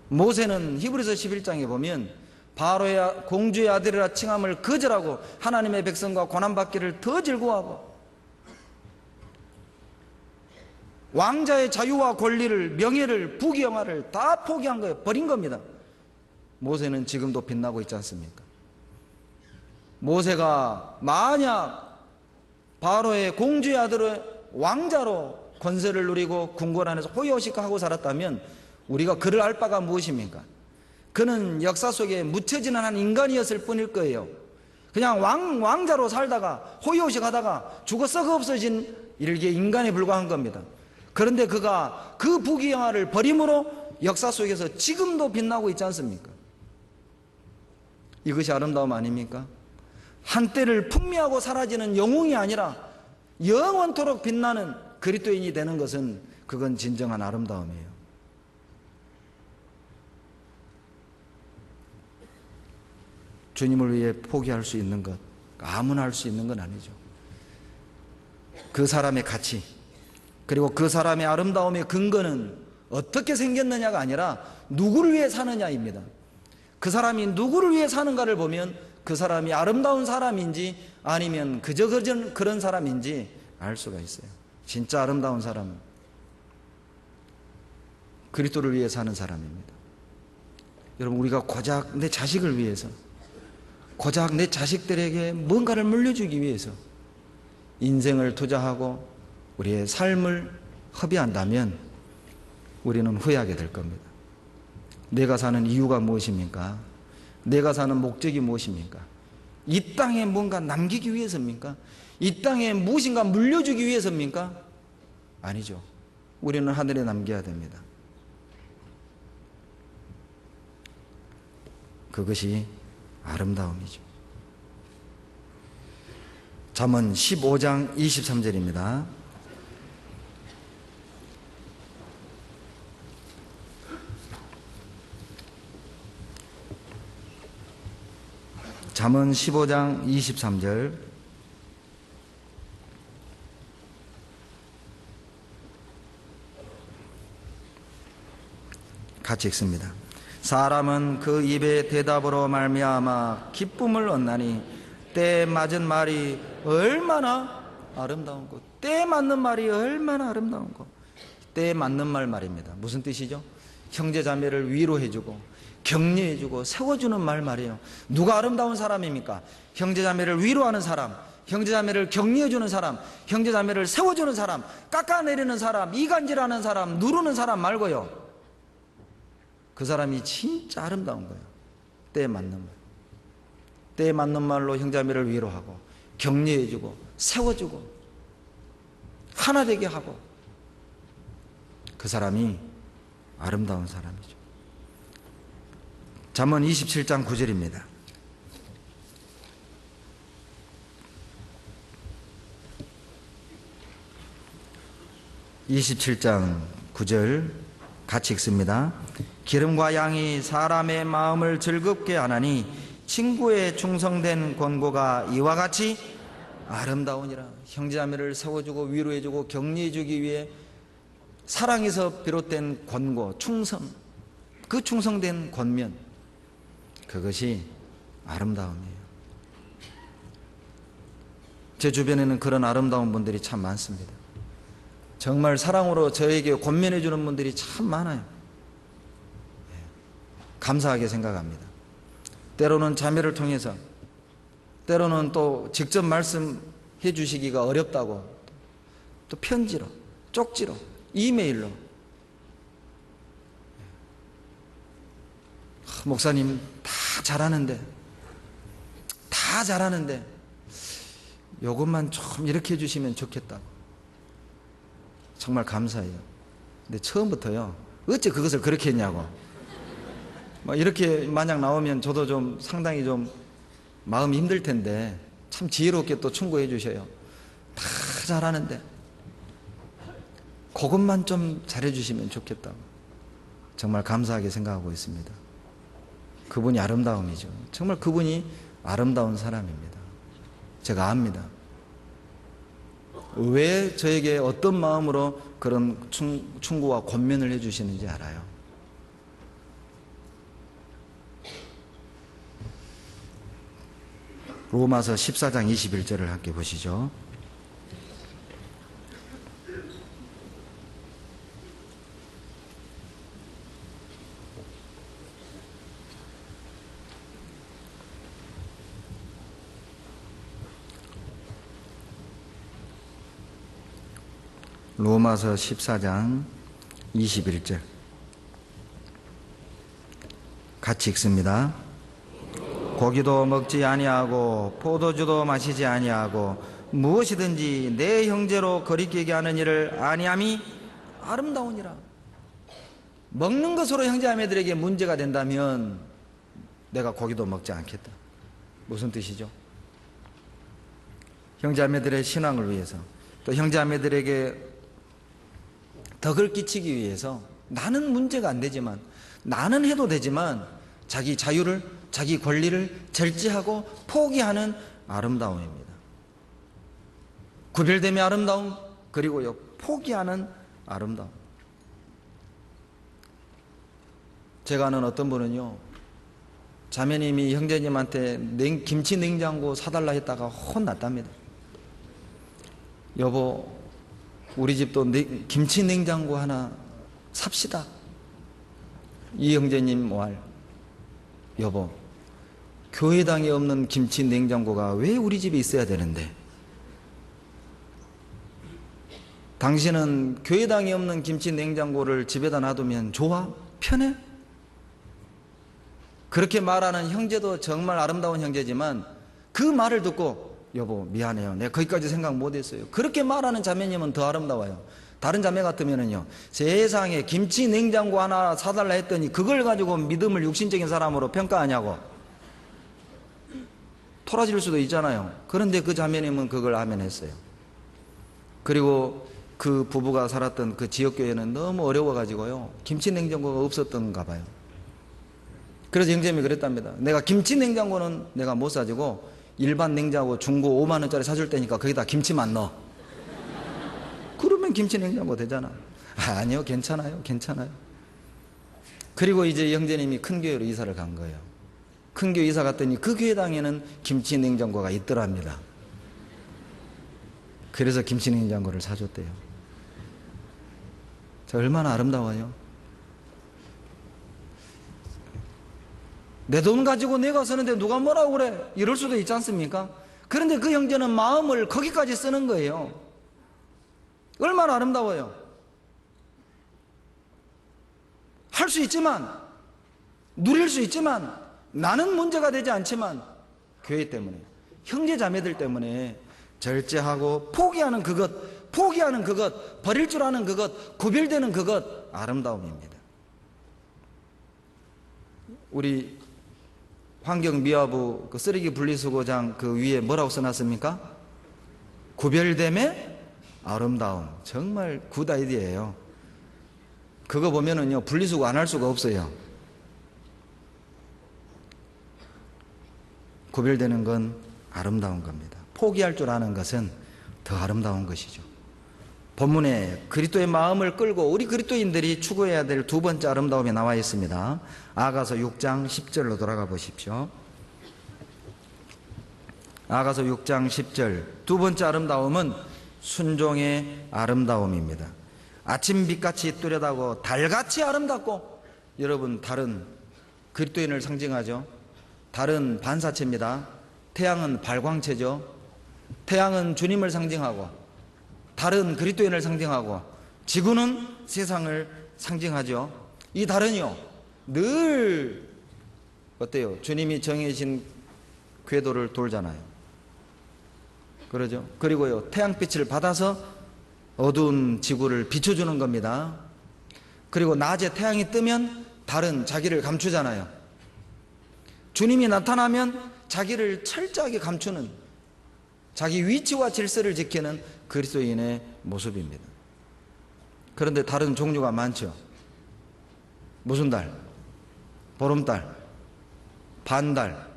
모세는 히브리서 11장에 보면 바로의 공주의 아들이라 칭함을 거절하고 하나님의 백성과 고난받기를 더 즐거워하고 왕자의 자유와 권리를, 명예를, 부귀영화를 다 포기한 거예요. 버린 겁니다. 모세는 지금도 빛나고 있지 않습니까? 모세가 만약 바로의 공주의 아들의 왕자로 권세를 누리고 궁궐 안에서 호요식하고 살았다면 우리가 그를 알 바가 무엇입니까? 그는 역사 속에 묻혀지는 한 인간이었을 뿐일 거예요. 그냥 왕자로 살다가 호요식하다가 죽어 썩어 없어진 일개 인간에 불과한 겁니다. 그런데 그가 그 부귀영화를 버림으로 역사 속에서 지금도 빛나고 있지 않습니까? 이것이 아름다움 아닙니까? 한때를 풍미하고 사라지는 영웅이 아니라 영원토록 빛나는 그리스도인이 되는 것은 그건 진정한 아름다움이에요. 주님을 위해 포기할 수 있는 것, 아무나 할 수 있는 건 아니죠. 그 사람의 가치, 그리고 그 사람의 아름다움의 근거는 어떻게 생겼느냐가 아니라 누구를 위해 사느냐입니다. 그 사람이 누구를 위해 사는가를 보면 그 사람이 아름다운 사람인지 아니면 그저 그런 사람인지 알 수가 있어요. 진짜 아름다운 사람은 그리스도를 위해 사는 사람입니다. 여러분, 우리가 고작 내 자식을 위해서, 고작 내 자식들에게 뭔가를 물려주기 위해서 인생을 투자하고 우리의 삶을 허비한다면 우리는 후회하게 될 겁니다. 내가 사는 이유가 무엇입니까? 내가 사는 목적이 무엇입니까? 이 땅에 뭔가 남기기 위해서입니까? 이 땅에 무엇인가 물려주기 위해서입니까? 아니죠. 우리는 하늘에 남겨야 됩니다. 그것이 아름다움이죠. 잠언 15장 23절입니다. 잠언 15장 23절 같이 읽습니다. 사람은 그 입의 대답으로 말미암아 기쁨을 얻나니 때에 맞은 말이 얼마나 아름다운 것, 때에 맞는 말이 얼마나 아름다운 것. 때에 맞는 말입니다. 무슨 뜻이죠? 형제 자매를 위로해주고 격려해주고 세워주는 말이에요. 누가 아름다운 사람입니까? 형제 자매를 위로하는 사람, 형제 자매를 격려해주는 사람, 형제 자매를 세워주는 사람, 깎아내리는 사람, 이간질하는 사람, 누르는 사람 말고요. 그 사람이 진짜 아름다운 거예요. 때에 맞는 말. 때에 맞는 말로 형제 자매를 위로하고 격려해주고 세워주고 하나 되게 하고, 그 사람이 아름다운 사람이죠. 잠언 27장 9절입니다. (27장 9절) 같이 읽습니다. 기름과 양이 사람의 마음을 즐겁게 하나니 친구의 충성된 권고가 이와 같이 아름다우니라. 형제자매를 세워주고 위로해주고 격려해주기 위해 사랑에서 비롯된 권고, 충성, 그 충성된 권면, 그것이 아름다움이에요. 제 주변에는 그런 아름다운 분들이 참 많습니다. 정말 사랑으로 저에게 권면해 주는 분들이 참 많아요. 감사하게 생각합니다. 때로는 자매를 통해서, 때로는 또 직접 말씀해 주시기가 어렵다고 또 편지로, 쪽지로, 이메일로, 목사님 다 잘하는데 요것만 좀 이렇게 해주시면 좋겠다고. 정말 감사해요. 근데 처음부터요, 어째 그것을 그렇게 했냐고 막 이렇게 만약 나오면 저도 좀 상당히 좀 마음이 힘들 텐데 참 지혜롭게 또 충고해 주셔요. 다 잘하는데 그것만 좀 잘해 주시면 좋겠다고. 정말 감사하게 생각하고 있습니다. 그분이 아름다움이죠. 정말 그분이 아름다운 사람입니다. 제가 압니다. 왜 저에게 어떤 마음으로 그런 충고와 권면을 해주시는지 알아요. 로마서 14장 21절을 함께 보시죠. 로마서 14장 21절 같이 읽습니다. 고기도 먹지 아니하고 포도주도 마시지 아니하고 무엇이든지 내 형제로 거리끼게 하는 일을 아니함이 아름다우니라. 먹는 것으로 형제자매들에게 문제가 된다면 내가 고기도 먹지 않겠다. 무슨 뜻이죠? 형제자매들의 신앙을 위해서, 또 형제자매들에게 덕을 끼치기 위해서 나는 문제가 안 되지만, 나는 해도 되지만 자기 자유를, 자기 권리를 절제하고 포기하는 아름다움입니다. 구별됨의 아름다움, 그리고요 포기하는 아름다움. 제가 아는 어떤 분은요, 자매님이 형제님한테 김치 냉장고 사달라 했다가 혼났답니다. 여보, 우리 집도 김치 냉장고 하나 삽시다. 이 형제님 말, 여보, 교회당에 없는 김치 냉장고가 왜 우리 집에 있어야 되는데? 당신은 교회당에 없는 김치 냉장고를 집에다 놔두면 좋아? 편해? 그렇게 말하는 형제도 정말 아름다운 형제지만 그 말을 듣고 여보 미안해요, 내가 거기까지 생각 못했어요, 그렇게 말하는 자매님은 더 아름다워요. 다른 자매 같으면은요, 세상에 김치 냉장고 하나 사달라 했더니 그걸 가지고 믿음을 육신적인 사람으로 평가하냐고 토라질 수도 있잖아요. 그런데 그 자매님은 그걸 아멘했어요. 그리고 그 부부가 살았던 그 지역교회는 너무 어려워가지고요, 김치 냉장고가 없었던가 봐요. 그래서 형제님이 그랬답니다. 내가 김치 냉장고는 내가 못 사주고 일반 냉장고 중고 5만 원짜리 사줄 테니까 거기다 김치만 넣어. 그러면 김치 냉장고 되잖아. 아니요, 괜찮아요, 괜찮아요. 그리고 이제 형제님이 큰 교회로 이사를 간 거예요. 큰 교회 이사 갔더니 그 교회당에는 김치 냉장고가 있더랍니다. 그래서 김치 냉장고를 사줬대요. 자, 얼마나 아름다워요. 내 돈 가지고 내가 쓰는데 누가 뭐라고 그래? 이럴 수도 있지 않습니까? 그런데 그 형제는 마음을 거기까지 쓰는 거예요. 얼마나 아름다워요. 할 수 있지만, 누릴 수 있지만, 나는 문제가 되지 않지만 교회 때문에, 형제 자매들 때문에 절제하고 포기하는 그것, 버릴 줄 아는 그것, 구별되는 그것, 아름다움입니다. 우리 환경미화부 그 쓰레기 분리수거장 그 위에 뭐라고 써놨습니까? 구별됨의 아름다움. 정말 굿 아이디어예요. 그거 보면은요, 분리수거 안 할 수가 없어요. 구별되는 건 아름다운 겁니다. 포기할 줄 아는 것은 더 아름다운 것이죠. 본문에 그리스도의 마음을 끌고 우리 그리스도인들이 추구해야 될 두 번째 아름다움이 나와 있습니다. 아가서 6장 10절로 돌아가 보십시오. 아가서 6장 10절, 두 번째 아름다움은 순종의 아름다움입니다. 아침 빛같이 뚜렷하고 달같이 아름답고, 여러분, 달은 그리스도인을 상징하죠. 달은 반사체입니다. 태양은 발광체죠. 태양은 주님을 상징하고, 달은 그리스도인을 상징하고, 지구는 세상을 상징하죠. 이 달은요, 늘 어때요? 주님이 정해진 궤도를 돌잖아요. 그러죠. 그리고요, 태양빛을 받아서 어두운 지구를 비춰주는 겁니다. 그리고 낮에 태양이 뜨면 달은 자기를 감추잖아요. 주님이 나타나면 자기를 철저하게 감추는, 자기 위치와 질서를 지키는 그리스도인의 모습입니다. 그런데 달은 종류가 많죠. 무슨 달? 보름달, 반달,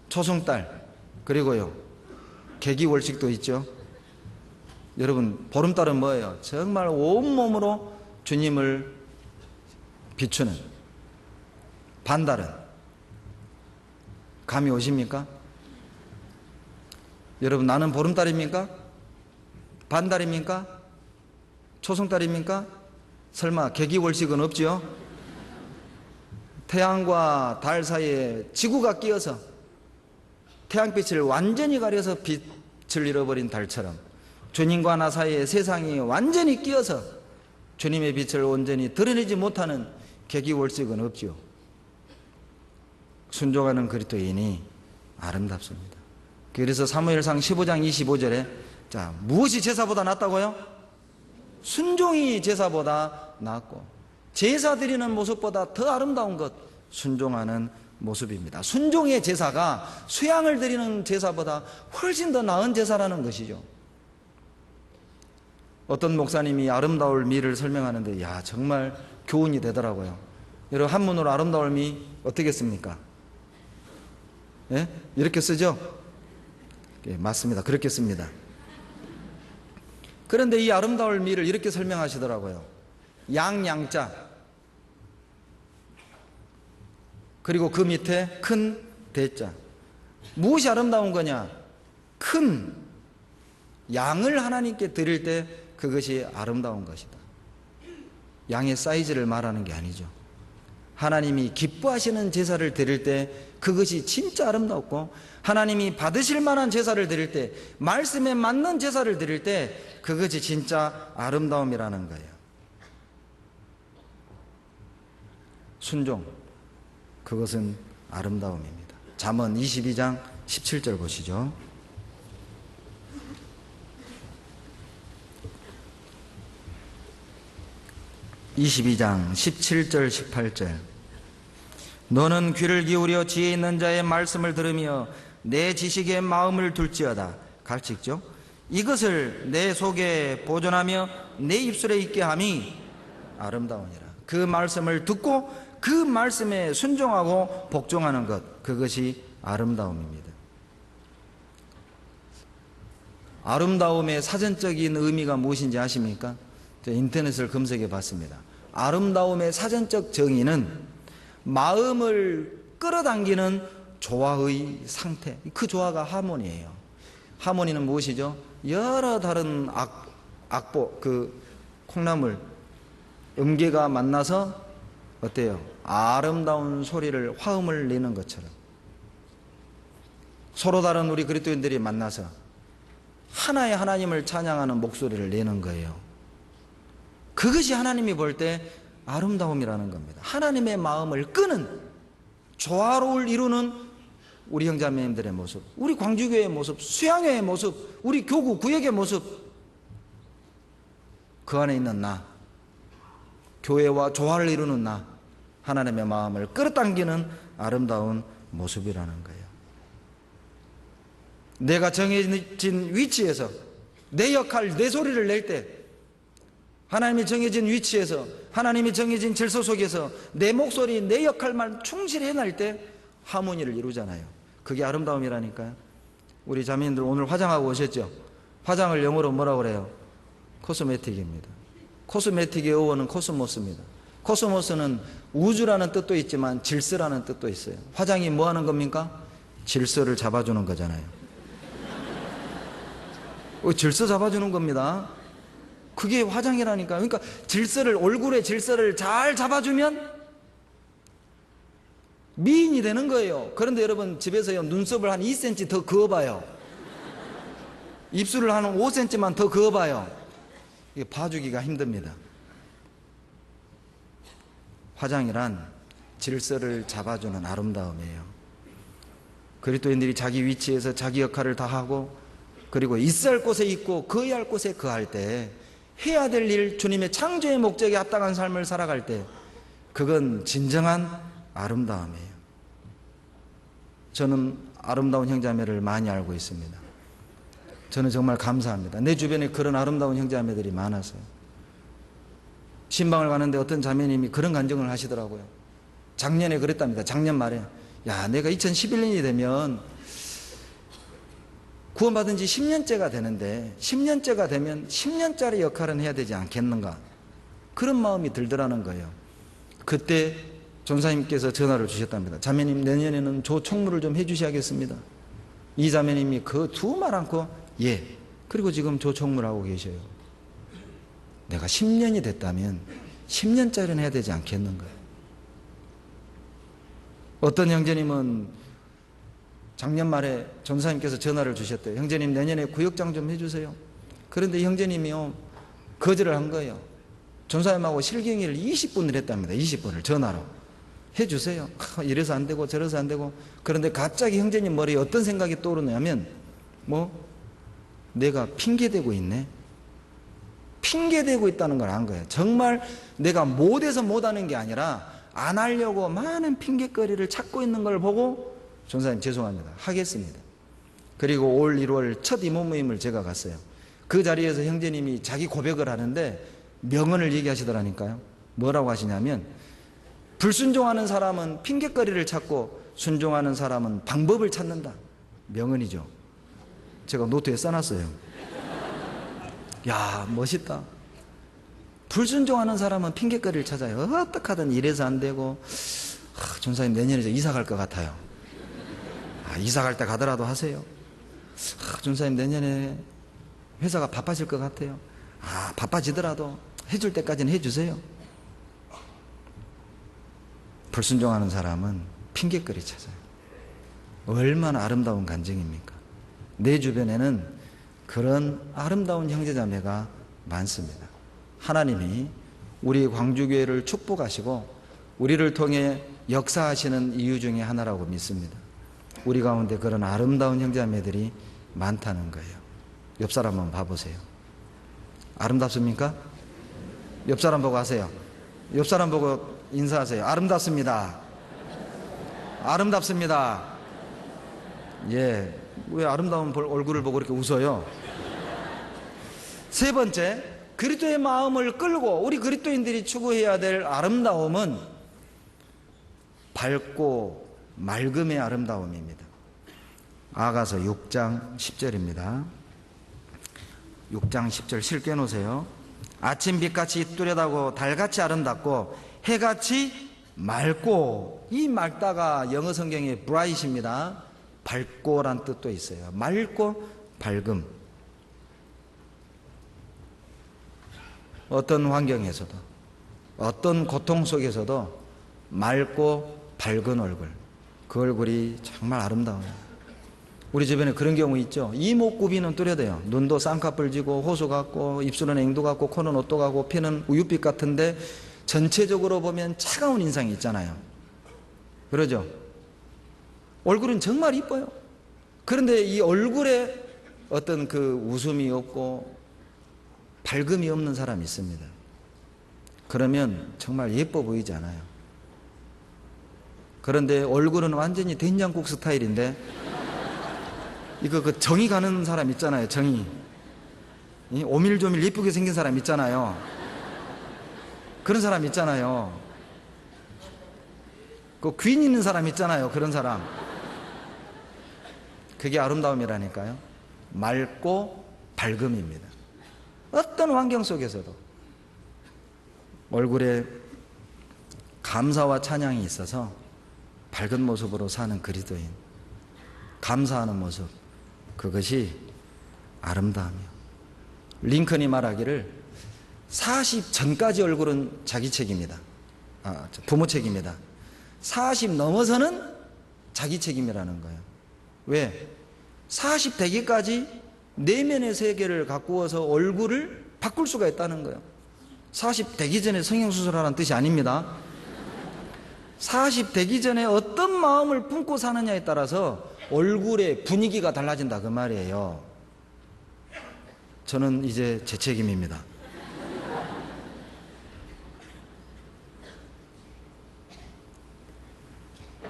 초승달, 그리고요, 개기월식도 있죠. 여러분, 보름달은 뭐예요? 정말 온몸으로 주님을 비추는. 반달은 감이 오십니까? 여러분, 나는 보름달입니까? 반달입니까? 초승달입니까? 설마 개기월식은 없지요? 태양과 달 사이에 지구가 끼어서 태양빛을 완전히 가려서 빛을 잃어버린 달처럼 주님과 나 사이에 세상이 완전히 끼어서 주님의 빛을 온전히 드러내지 못하는 개기월식은 없지요. 순종하는 그리스도인이 아름답습니다. 그래서 사무엘상 15장 25절에 자, 무엇이 제사보다 낫다고요? 순종이 제사보다 낫고 제사 드리는 모습보다 더 아름다운 것, 순종하는 모습입니다. 순종의 제사가 수양을 드리는 제사보다 훨씬 더 나은 제사라는 것이죠. 어떤 목사님이 아름다울 미를 설명하는데 야, 정말 교훈이 되더라고요. 여러분, 한문으로 아름다울 미 어떻게 씁니까? 예? 이렇게 쓰죠? 예, 맞습니다. 그렇게 씁니다. 그런데 이 아름다울 미를 이렇게 설명하시더라고요. 양자 그리고 그 밑에 큰 대자. 무엇이 아름다운 거냐? 큰 양을 하나님께 드릴 때 그것이 아름다운 것이다. 양의 사이즈를 말하는 게 아니죠. 하나님이 기뻐하시는 제사를 드릴 때 그것이 진짜 아름답고, 하나님이 받으실 만한 제사를 드릴 때, 말씀에 맞는 제사를 드릴 때 그것이 진짜 아름다움이라는 거예요. 순종, 그것은 아름다움입니다. 잠언 22장 17절 보시죠. (22장) 17절 18절. 너는 귀를 기울여 지혜 있는 자의 말씀을 들으며 내 지식에 마음을 둘지어다. 갈칙죠. 이것을 내 속에 보존하며 내 입술에 있게 함이 아름다우니라. 그 말씀을 듣고 그 말씀에 순종하고 복종하는 것, 그것이 아름다움입니다. 아름다움의 사전적인 의미가 무엇인지 아십니까? 제가 인터넷을 검색해 봤습니다. 아름다움의 사전적 정의는 마음을 끌어당기는 조화의 상태, 그 조화가 하모니예요. 하모니는 무엇이죠? 여러 다른 악보, 그 콩나물, 음계가 만나서 어때요? 아름다운 소리를, 화음을 내는 것처럼 서로 다른 우리 그리스도인들이 만나서 하나의 하나님을 찬양하는 목소리를 내는 거예요. 그것이 하나님이 볼 때 아름다움이라는 겁니다. 하나님의 마음을 끄는, 조화로울 이루는 우리 형제자매님들의 모습, 우리 광주교회의 모습, 수양회의 모습, 우리 교구 구역의 모습, 그 안에 있는 나, 교회와 조화를 이루는 나, 하나님의 마음을 끌어당기는 아름다운 모습이라는 거예요. 내가 정해진 위치에서 내 역할, 내 소리를 낼 때, 하나님이 정해진 위치에서, 하나님이 정해진 질서 속에서 내 목소리, 내 역할만 충실히 해낼 때 하모니를 이루잖아요. 그게 아름다움이라니까요. 우리 자매님들 오늘 화장하고 오셨죠? 화장을 영어로 뭐라고 그래요? 코스메틱입니다. 코스메틱의 어원은 코스모스입니다. 코스모스는 우주라는 뜻도 있지만 질서라는 뜻도 있어요. 화장이 뭐 하는 겁니까? 질서를 잡아주는 거잖아요. 질서 잡아주는 겁니다. 그게 화장이라니까. 그러니까 질서를, 얼굴의 질서를 잘 잡아주면 미인이 되는 거예요. 그런데 여러분, 집에서요, 눈썹을 한 2cm 더 그어봐요. 입술을 한 5cm만 더 그어봐요. 이게 봐주기가 힘듭니다. 화장이란 질서를 잡아주는 아름다움이에요. 그리스도인들이 자기 위치에서 자기 역할을 다하고, 그리고 있어야 할 곳에 있고 거해야 할 곳에 거할 때, 해야 될 일, 주님의 창조의 목적에 합당한 삶을 살아갈 때, 그건 진정한 아름다움이에요. 저는 아름다운 형제자매를 많이 알고 있습니다. 저는 정말 감사합니다. 내 주변에 그런 아름다운 형제자매들이 많아서요. 신방을 가는데 어떤 자매님이 그런 간증을 하시더라고요. 작년에 그랬답니다. 작년 말에. 야, 내가 2011년이 되면 구원받은 지 10년째가 되는데 10년째가 되면 10년짜리 역할은 해야 되지 않겠는가, 그런 마음이 들더라는 거예요. 그때 전사님께서 전화를 주셨답니다. 자매님, 내년에는 조총무를 좀 해주셔야겠습니다. 이 자매님이 그 두 말 않고 예, 그리고 지금 조총무를 하고 계셔요. 내가 10년이 됐다면 10년짜리는 해야 되지 않겠는가. 어떤 형제님은 작년 말에 전사님께서 전화를 주셨대요. 형제님, 내년에 구역장 좀 해주세요. 그런데 형제님이요, 거절을 한 거예요. 전사님하고 실경회를 20분을 했답니다. 20분을 전화로 해주세요. 이래서 안 되고 저래서 안 되고. 그런데 갑자기 형제님 머리에 어떤 생각이 떠오르냐면, 내가 핑계대고 있네, 핑계대고 있다는 걸 안 거예요. 정말 내가 못해서 못하는 게 아니라 안 하려고 많은 핑계거리를 찾고 있는 걸 보고, 전사님 죄송합니다, 하겠습니다. 그리고 올 1월 첫 이모 모임을 제가 갔어요. 그 자리에서 형제님이 자기 고백을 하는데 명언을 얘기하시더라니까요. 뭐라고 하시냐면, 불순종하는 사람은 핑계거리를 찾고 순종하는 사람은 방법을 찾는다. 명언이죠. 제가 노트에 써놨어요. 야, 멋있다. 불순종하는 사람은 핑계거리를 찾아요. 어떻게 하든 이래서 안 되고, 전사님 내년에 저 이사 갈 것 같아요. 이사 갈 때 가더라도 하세요. 전사님 내년에 회사가 바빠질 것 같아요. 바빠지더라도 해줄 때까지는 해주세요. 불순종하는 사람은 핑계거리 찾아요. 얼마나 아름다운 간증입니까? 내 주변에는 그런 아름다운 형제자매가 많습니다. 하나님이 우리 광주교회를 축복하시고 우리를 통해 역사하시는 이유 중에 하나라고 믿습니다. 우리 가운데 그런 아름다운 형제자매들이 많다는 거예요. 옆 사람 한번 봐보세요. 아름답습니까? 옆 사람 보고 하세요. 옆 사람 보고 인사하세요. 아름답습니다. 아름답습니다. 예, 왜 아름다운 얼굴을 보고 이렇게 웃어요? 세 번째, 그리스도의 마음을 끌고 우리 그리스도인들이 추구해야 될 아름다움은 밝고 맑음의 아름다움입니다. 아가서 6장 10절입니다. 6장 10절 실겨 놓으세요. 아침 빛같이 뚜렷하고 달같이 아름답고 해같이 맑고, 이 맑다가 영어 성경에 bright입니다. 밝고란 뜻도 있어요. 맑고 밝음. 어떤 환경에서도, 어떤 고통 속에서도 맑고 밝은 얼굴, 그 얼굴이 정말 아름다워요. 우리 주변에 그런 경우 있죠. 이목구비는 뚜렷해요. 눈도 쌍꺼풀 지고 호수 같고 입술은 앵두 같고 코는 오또 같고 피는 우윳빛 같은데 전체적으로 보면 차가운 인상이 있잖아요. 그러죠? 얼굴은 정말 이뻐요. 그런데 이 얼굴에 어떤 그 웃음이 없고 밝음이 없는 사람이 있습니다. 그러면 정말 예뻐 보이지 않아요. 그런데 얼굴은 완전히 된장국 스타일인데, 이거 그 정이 가는 사람 있잖아요. 정이. 오밀조밀 예쁘게 생긴 사람 있잖아요. 그런 사람 있잖아요. 그 귀인 있는 사람 있잖아요. 그런 사람. 그게 아름다움이라니까요. 맑고 밝음입니다. 어떤 환경 속에서도 얼굴에 감사와 찬양이 있어서 밝은 모습으로 사는 그리스도인, 감사하는 모습, 그것이 아름다움이요. 링컨이 말하기를 40 전까지 얼굴은 자기 책임이다. 부모 책임이다. 40 넘어서는 자기 책임이라는 거예요. 왜? 40 되기까지 내면의 세계를 가꾸어서 얼굴을 바꿀 수가 있다는 거예요. 40 되기 전에 성형수술하라는 뜻이 아닙니다. 40 되기 전에 어떤 마음을 품고 사느냐에 따라서 얼굴의 분위기가 달라진다, 그 말이에요. 저는 이제 제 책임입니다.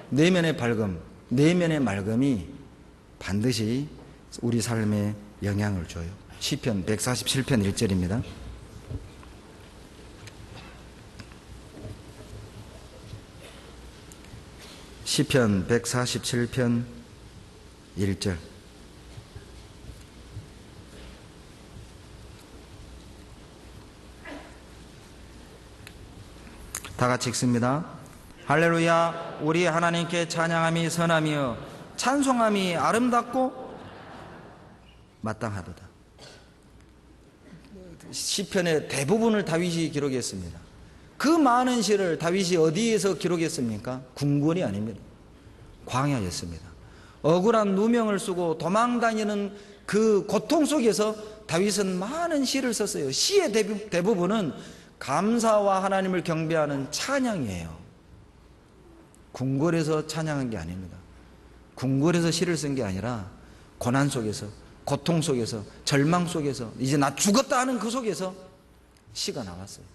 내면의 밝음, 내면의 맑음이 반드시 우리 삶에 영향을 줘요. 시편 147편 1절입니다. 시편 147편 1절. 다 같이 읽습니다. 할렐루야. 우리 하나님께 찬양함이 선하며 찬송함이 아름답고 마땅하도다. 시편의 대부분을 다윗이 기록했습니다. 그 많은 시를 다윗이 어디에서 기록했습니까? 궁궐이 아닙니다. 광야였습니다. 억울한 누명을 쓰고 도망다니는 그 고통 속에서 다윗은 많은 시를 썼어요. 시의 대부분은 감사와 하나님을 경배하는 찬양이에요. 궁궐에서 찬양한 게 아닙니다. 궁궐에서 시를 쓴 게 아니라 고난 속에서, 고통 속에서, 절망 속에서, 이제 나 죽었다 하는 그 속에서 시가 나왔어요.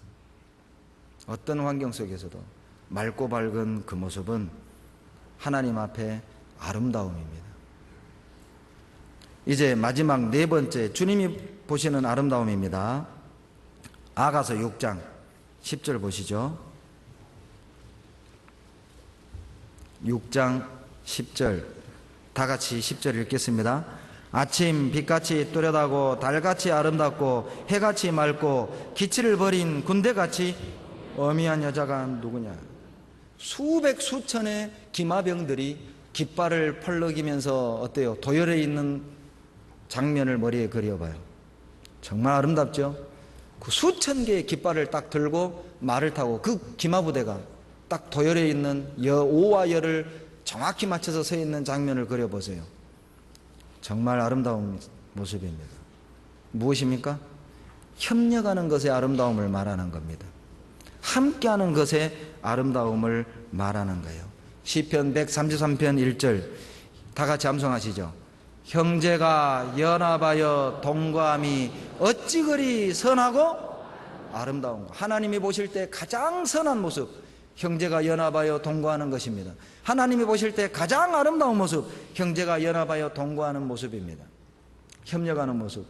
어떤 환경 속에서도 맑고 밝은 그 모습은 하나님 앞에 아름다움입니다. 이제 마지막 네 번째, 주님이 보시는 아름다움입니다. 아가서 6장 10절 보시죠. 6장 10절, 다 같이 10절 읽겠습니다. 아침 빛같이 뚜렷하고 달같이 아름답고 해같이 맑고 기치를 버린 군대같이 어미한 여자가 누구냐. 수백 수천의 기마병들이 깃발을 펄럭이면서 어때요? 도열해 있는 장면을 머리에 그려봐요. 정말 아름답죠? 그 수천 개의 깃발을 딱 들고 말을 타고 그 기마부대가 딱 도열해 있는 오와 열을 정확히 맞춰서 서 있는 장면을 그려보세요. 정말 아름다운 모습입니다. 무엇입니까? 협력하는 것의 아름다움을 말하는 겁니다. 함께하는 것의 아름다움을 말하는 거예요. 시편 133편 1절 다 같이 암송하시죠. 형제가 연합하여 동거함이 어찌 그리 선하고 아름다운가. 하나님이 보실 때 가장 선한 모습, 형제가 연합하여 동거하는 것입니다. 하나님이 보실 때 가장 아름다운 모습, 형제가 연합하여 동거하는 모습입니다. 협력하는 모습,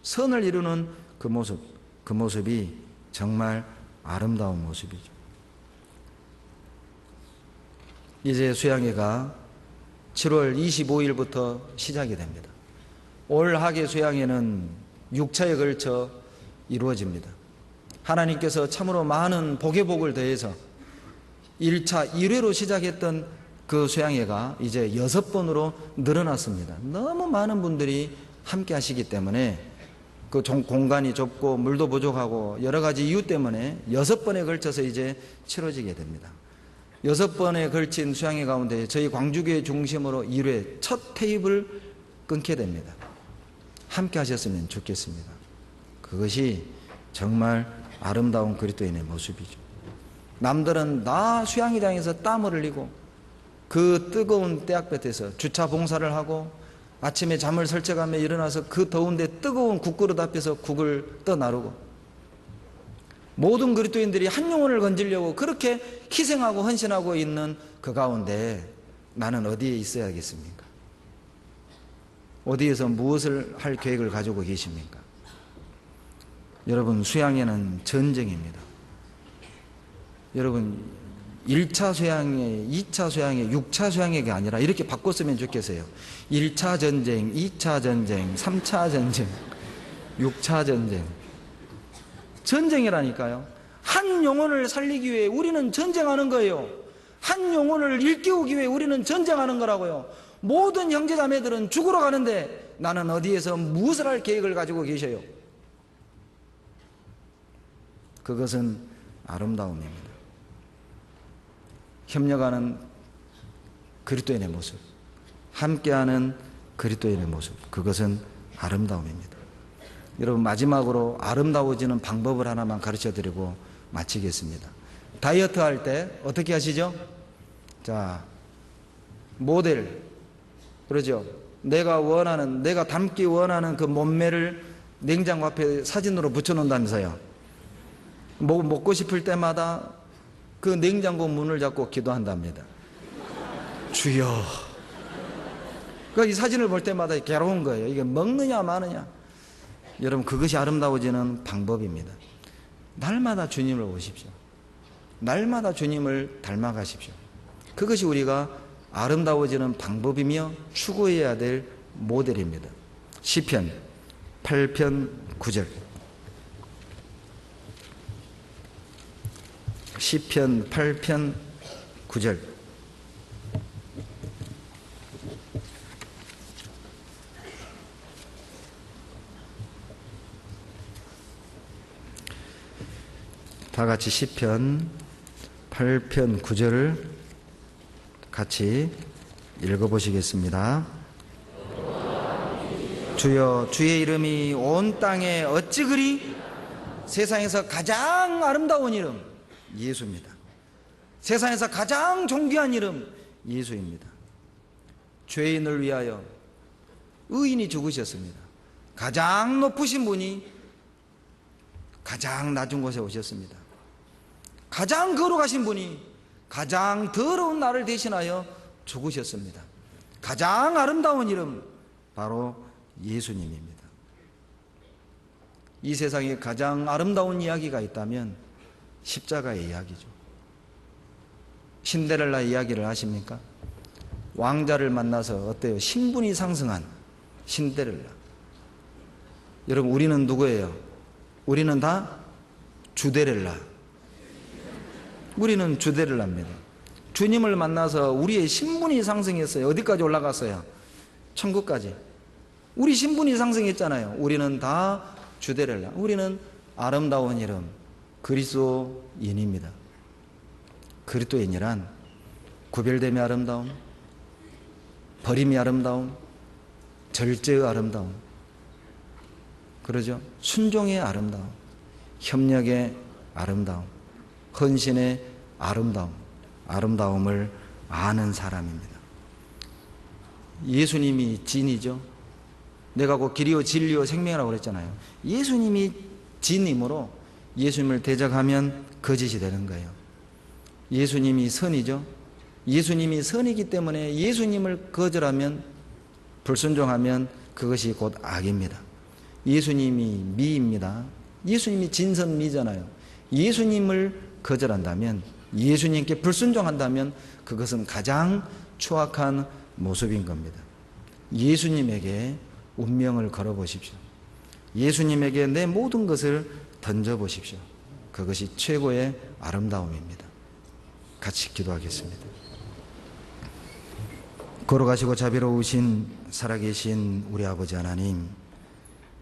선을 이루는 그 모습, 그 모습이 정말 아름다운 모습이죠. 이제 수양회가 7월 25일부터 시작이 됩니다. 올 학예 수양회는 6차에 걸쳐 이루어집니다. 하나님께서 참으로 많은 복의 복을 더해서 1차 1회로 시작했던 그 수양회가 이제 6번으로 늘어났습니다. 너무 많은 분들이 함께 하시기 때문에 그 공간이 좁고 물도 부족하고 여러 가지 이유 때문에 6번에 걸쳐서 이제 치러지게 됩니다. 6번에 걸친 수양회 가운데 저희 광주교회 중심으로 1회 첫 테이블 끊게 됩니다. 함께 하셨으면 좋겠습니다. 그것이 정말 아름다운 그리스도인의 모습이죠. 남들은 다 수양회장에서 땀을 흘리고 그 뜨거운 때학볕에서 주차 봉사를 하고 아침에 잠을 설쳐가며 일어나서 그 더운데 뜨거운 국그릇 앞에서 국을 떠나르고 모든 그리스도인들이 한 영혼을 건지려고 그렇게 희생하고 헌신하고 있는 그 가운데 나는 어디에 있어야겠습니까? 어디에서 무엇을 할 계획을 가지고 계십니까? 여러분, 수양회는 전쟁입니다. 여러분, 1차 수양회, 2차 수양회, 6차 수양회가 아니라 이렇게 바꿨으면 좋겠어요. 1차 전쟁, 2차 전쟁, 3차 전쟁, 6차 전쟁. 전쟁이라니까요. 한 영혼을 살리기 위해 우리는 전쟁하는 거예요. 한 영혼을 일깨우기 위해 우리는 전쟁하는 거라고요. 모든 형제자매들은 죽으러 가는데 나는 어디에서 무엇을 할 계획을 가지고 계셔요? 그것은 아름다움입니다. 협력하는 그리스도인의 모습, 함께하는 그리스도인의 모습, 그것은 아름다움입니다. 여러분, 마지막으로 아름다워지는 방법을 하나만 가르쳐드리고 마치겠습니다. 다이어트 할 때 어떻게 하시죠? 자, 모델, 그러죠? 내가 닮기 원하는 그 몸매를 냉장고 앞에 사진으로 붙여놓는다면서요. 먹고 싶을 때마다 그 냉장고 문을 잡고 기도한답니다. 주여. 그러니까 이 사진을 볼 때마다 괴로운 거예요. 이게 먹느냐 마느냐. 여러분, 그것이 아름다워지는 방법입니다. 날마다 주님을 보십시오. 날마다 주님을 닮아가십시오. 그것이 우리가 아름다워지는 방법이며 추구해야 될 모델입니다. 시편 8편 9절. 시편 8편 9절. 다 같이 시편 8편 9절을 같이 읽어보시겠습니다. 주여, 주의 이름이 온 땅에 어찌 그리? 세상에서 가장 아름다운 이름 예수입니다. 세상에서 가장 존귀한 이름 예수입니다. 죄인을 위하여 의인이 죽으셨습니다. 가장 높으신 분이 가장 낮은 곳에 오셨습니다. 가장 거룩하신 분이 가장 더러운 나를 대신하여 죽으셨습니다. 가장 아름다운 이름 바로 예수님입니다. 이 세상에 가장 아름다운 이야기가 있다면 십자가의 이야기죠. 신데렐라 이야기를 아십니까? 왕자를 만나서 어때요? 신분이 상승한 신데렐라. 여러분, 우리는 누구예요? 우리는 다 주데렐라. 우리는 주데렐라입니다. 주님을 만나서 우리의 신분이 상승했어요. 어디까지 올라갔어요? 천국까지. 우리 신분이 상승했잖아요. 우리는 다 주데렐라. 우리는 아름다운 이름 그리스도인입니다. 그리스도인이란 구별됨이 아름다움, 버림이 아름다움, 절제의 아름다움, 그러죠? 순종의 아름다움, 협력의 아름다움, 헌신의 아름다움, 아름다움을 아는 사람입니다. 예수님이 진이죠. 내가 곧 길이요 진리요 생명이라고 그랬잖아요. 예수님이 진이므로 예수님을 대적하면 거짓이 되는 거예요. 예수님이 선이죠. 예수님이 선이기 때문에 예수님을 거절하면, 불순종하면 그것이 곧 악입니다. 예수님이 미입니다. 예수님이 진선미잖아요. 예수님을 거절한다면, 예수님께 불순종한다면 그것은 가장 추악한 모습인 겁니다. 예수님에게 운명을 걸어보십시오. 예수님에게 내 모든 것을 던져보십시오. 그것이 최고의 아름다움입니다. 같이 기도하겠습니다. 걸어가시고 자비로우신 살아계신 우리 아버지 하나님,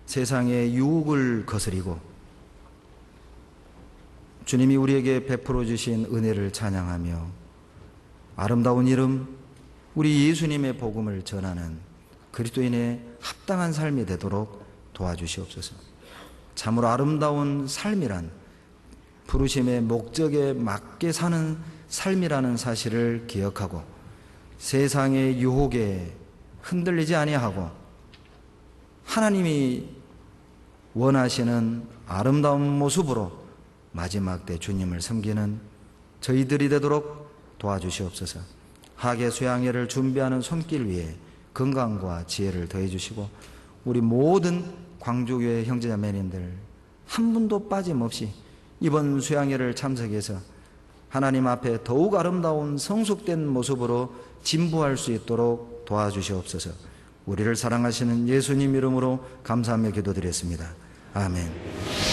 세상의 유혹을 거스리고 주님이 우리에게 베풀어 주신 은혜를 찬양하며 아름다운 이름 우리 예수님의 복음을 전하는 그리스도인의 합당한 삶이 되도록 도와주시옵소서. 참으로 아름다운 삶이란 부르심의 목적에 맞게 사는 삶이라는 사실을 기억하고 세상의 유혹에 흔들리지 아니하고 하나님이 원하시는 아름다운 모습으로 마지막 때 주님을 섬기는 저희들이 되도록 도와주시옵소서. 하계 수양회를 준비하는 손길 위에 건강과 지혜를 더해 주시고 우리 모든 광주교회 형제자매님들 한 분도 빠짐없이 이번 수양회를 참석해서 하나님 앞에 더욱 아름다운 성숙된 모습으로 진부할 수 있도록 도와주시옵소서. 우리를 사랑하시는 예수님 이름으로 감사하며 기도드렸습니다. 아멘.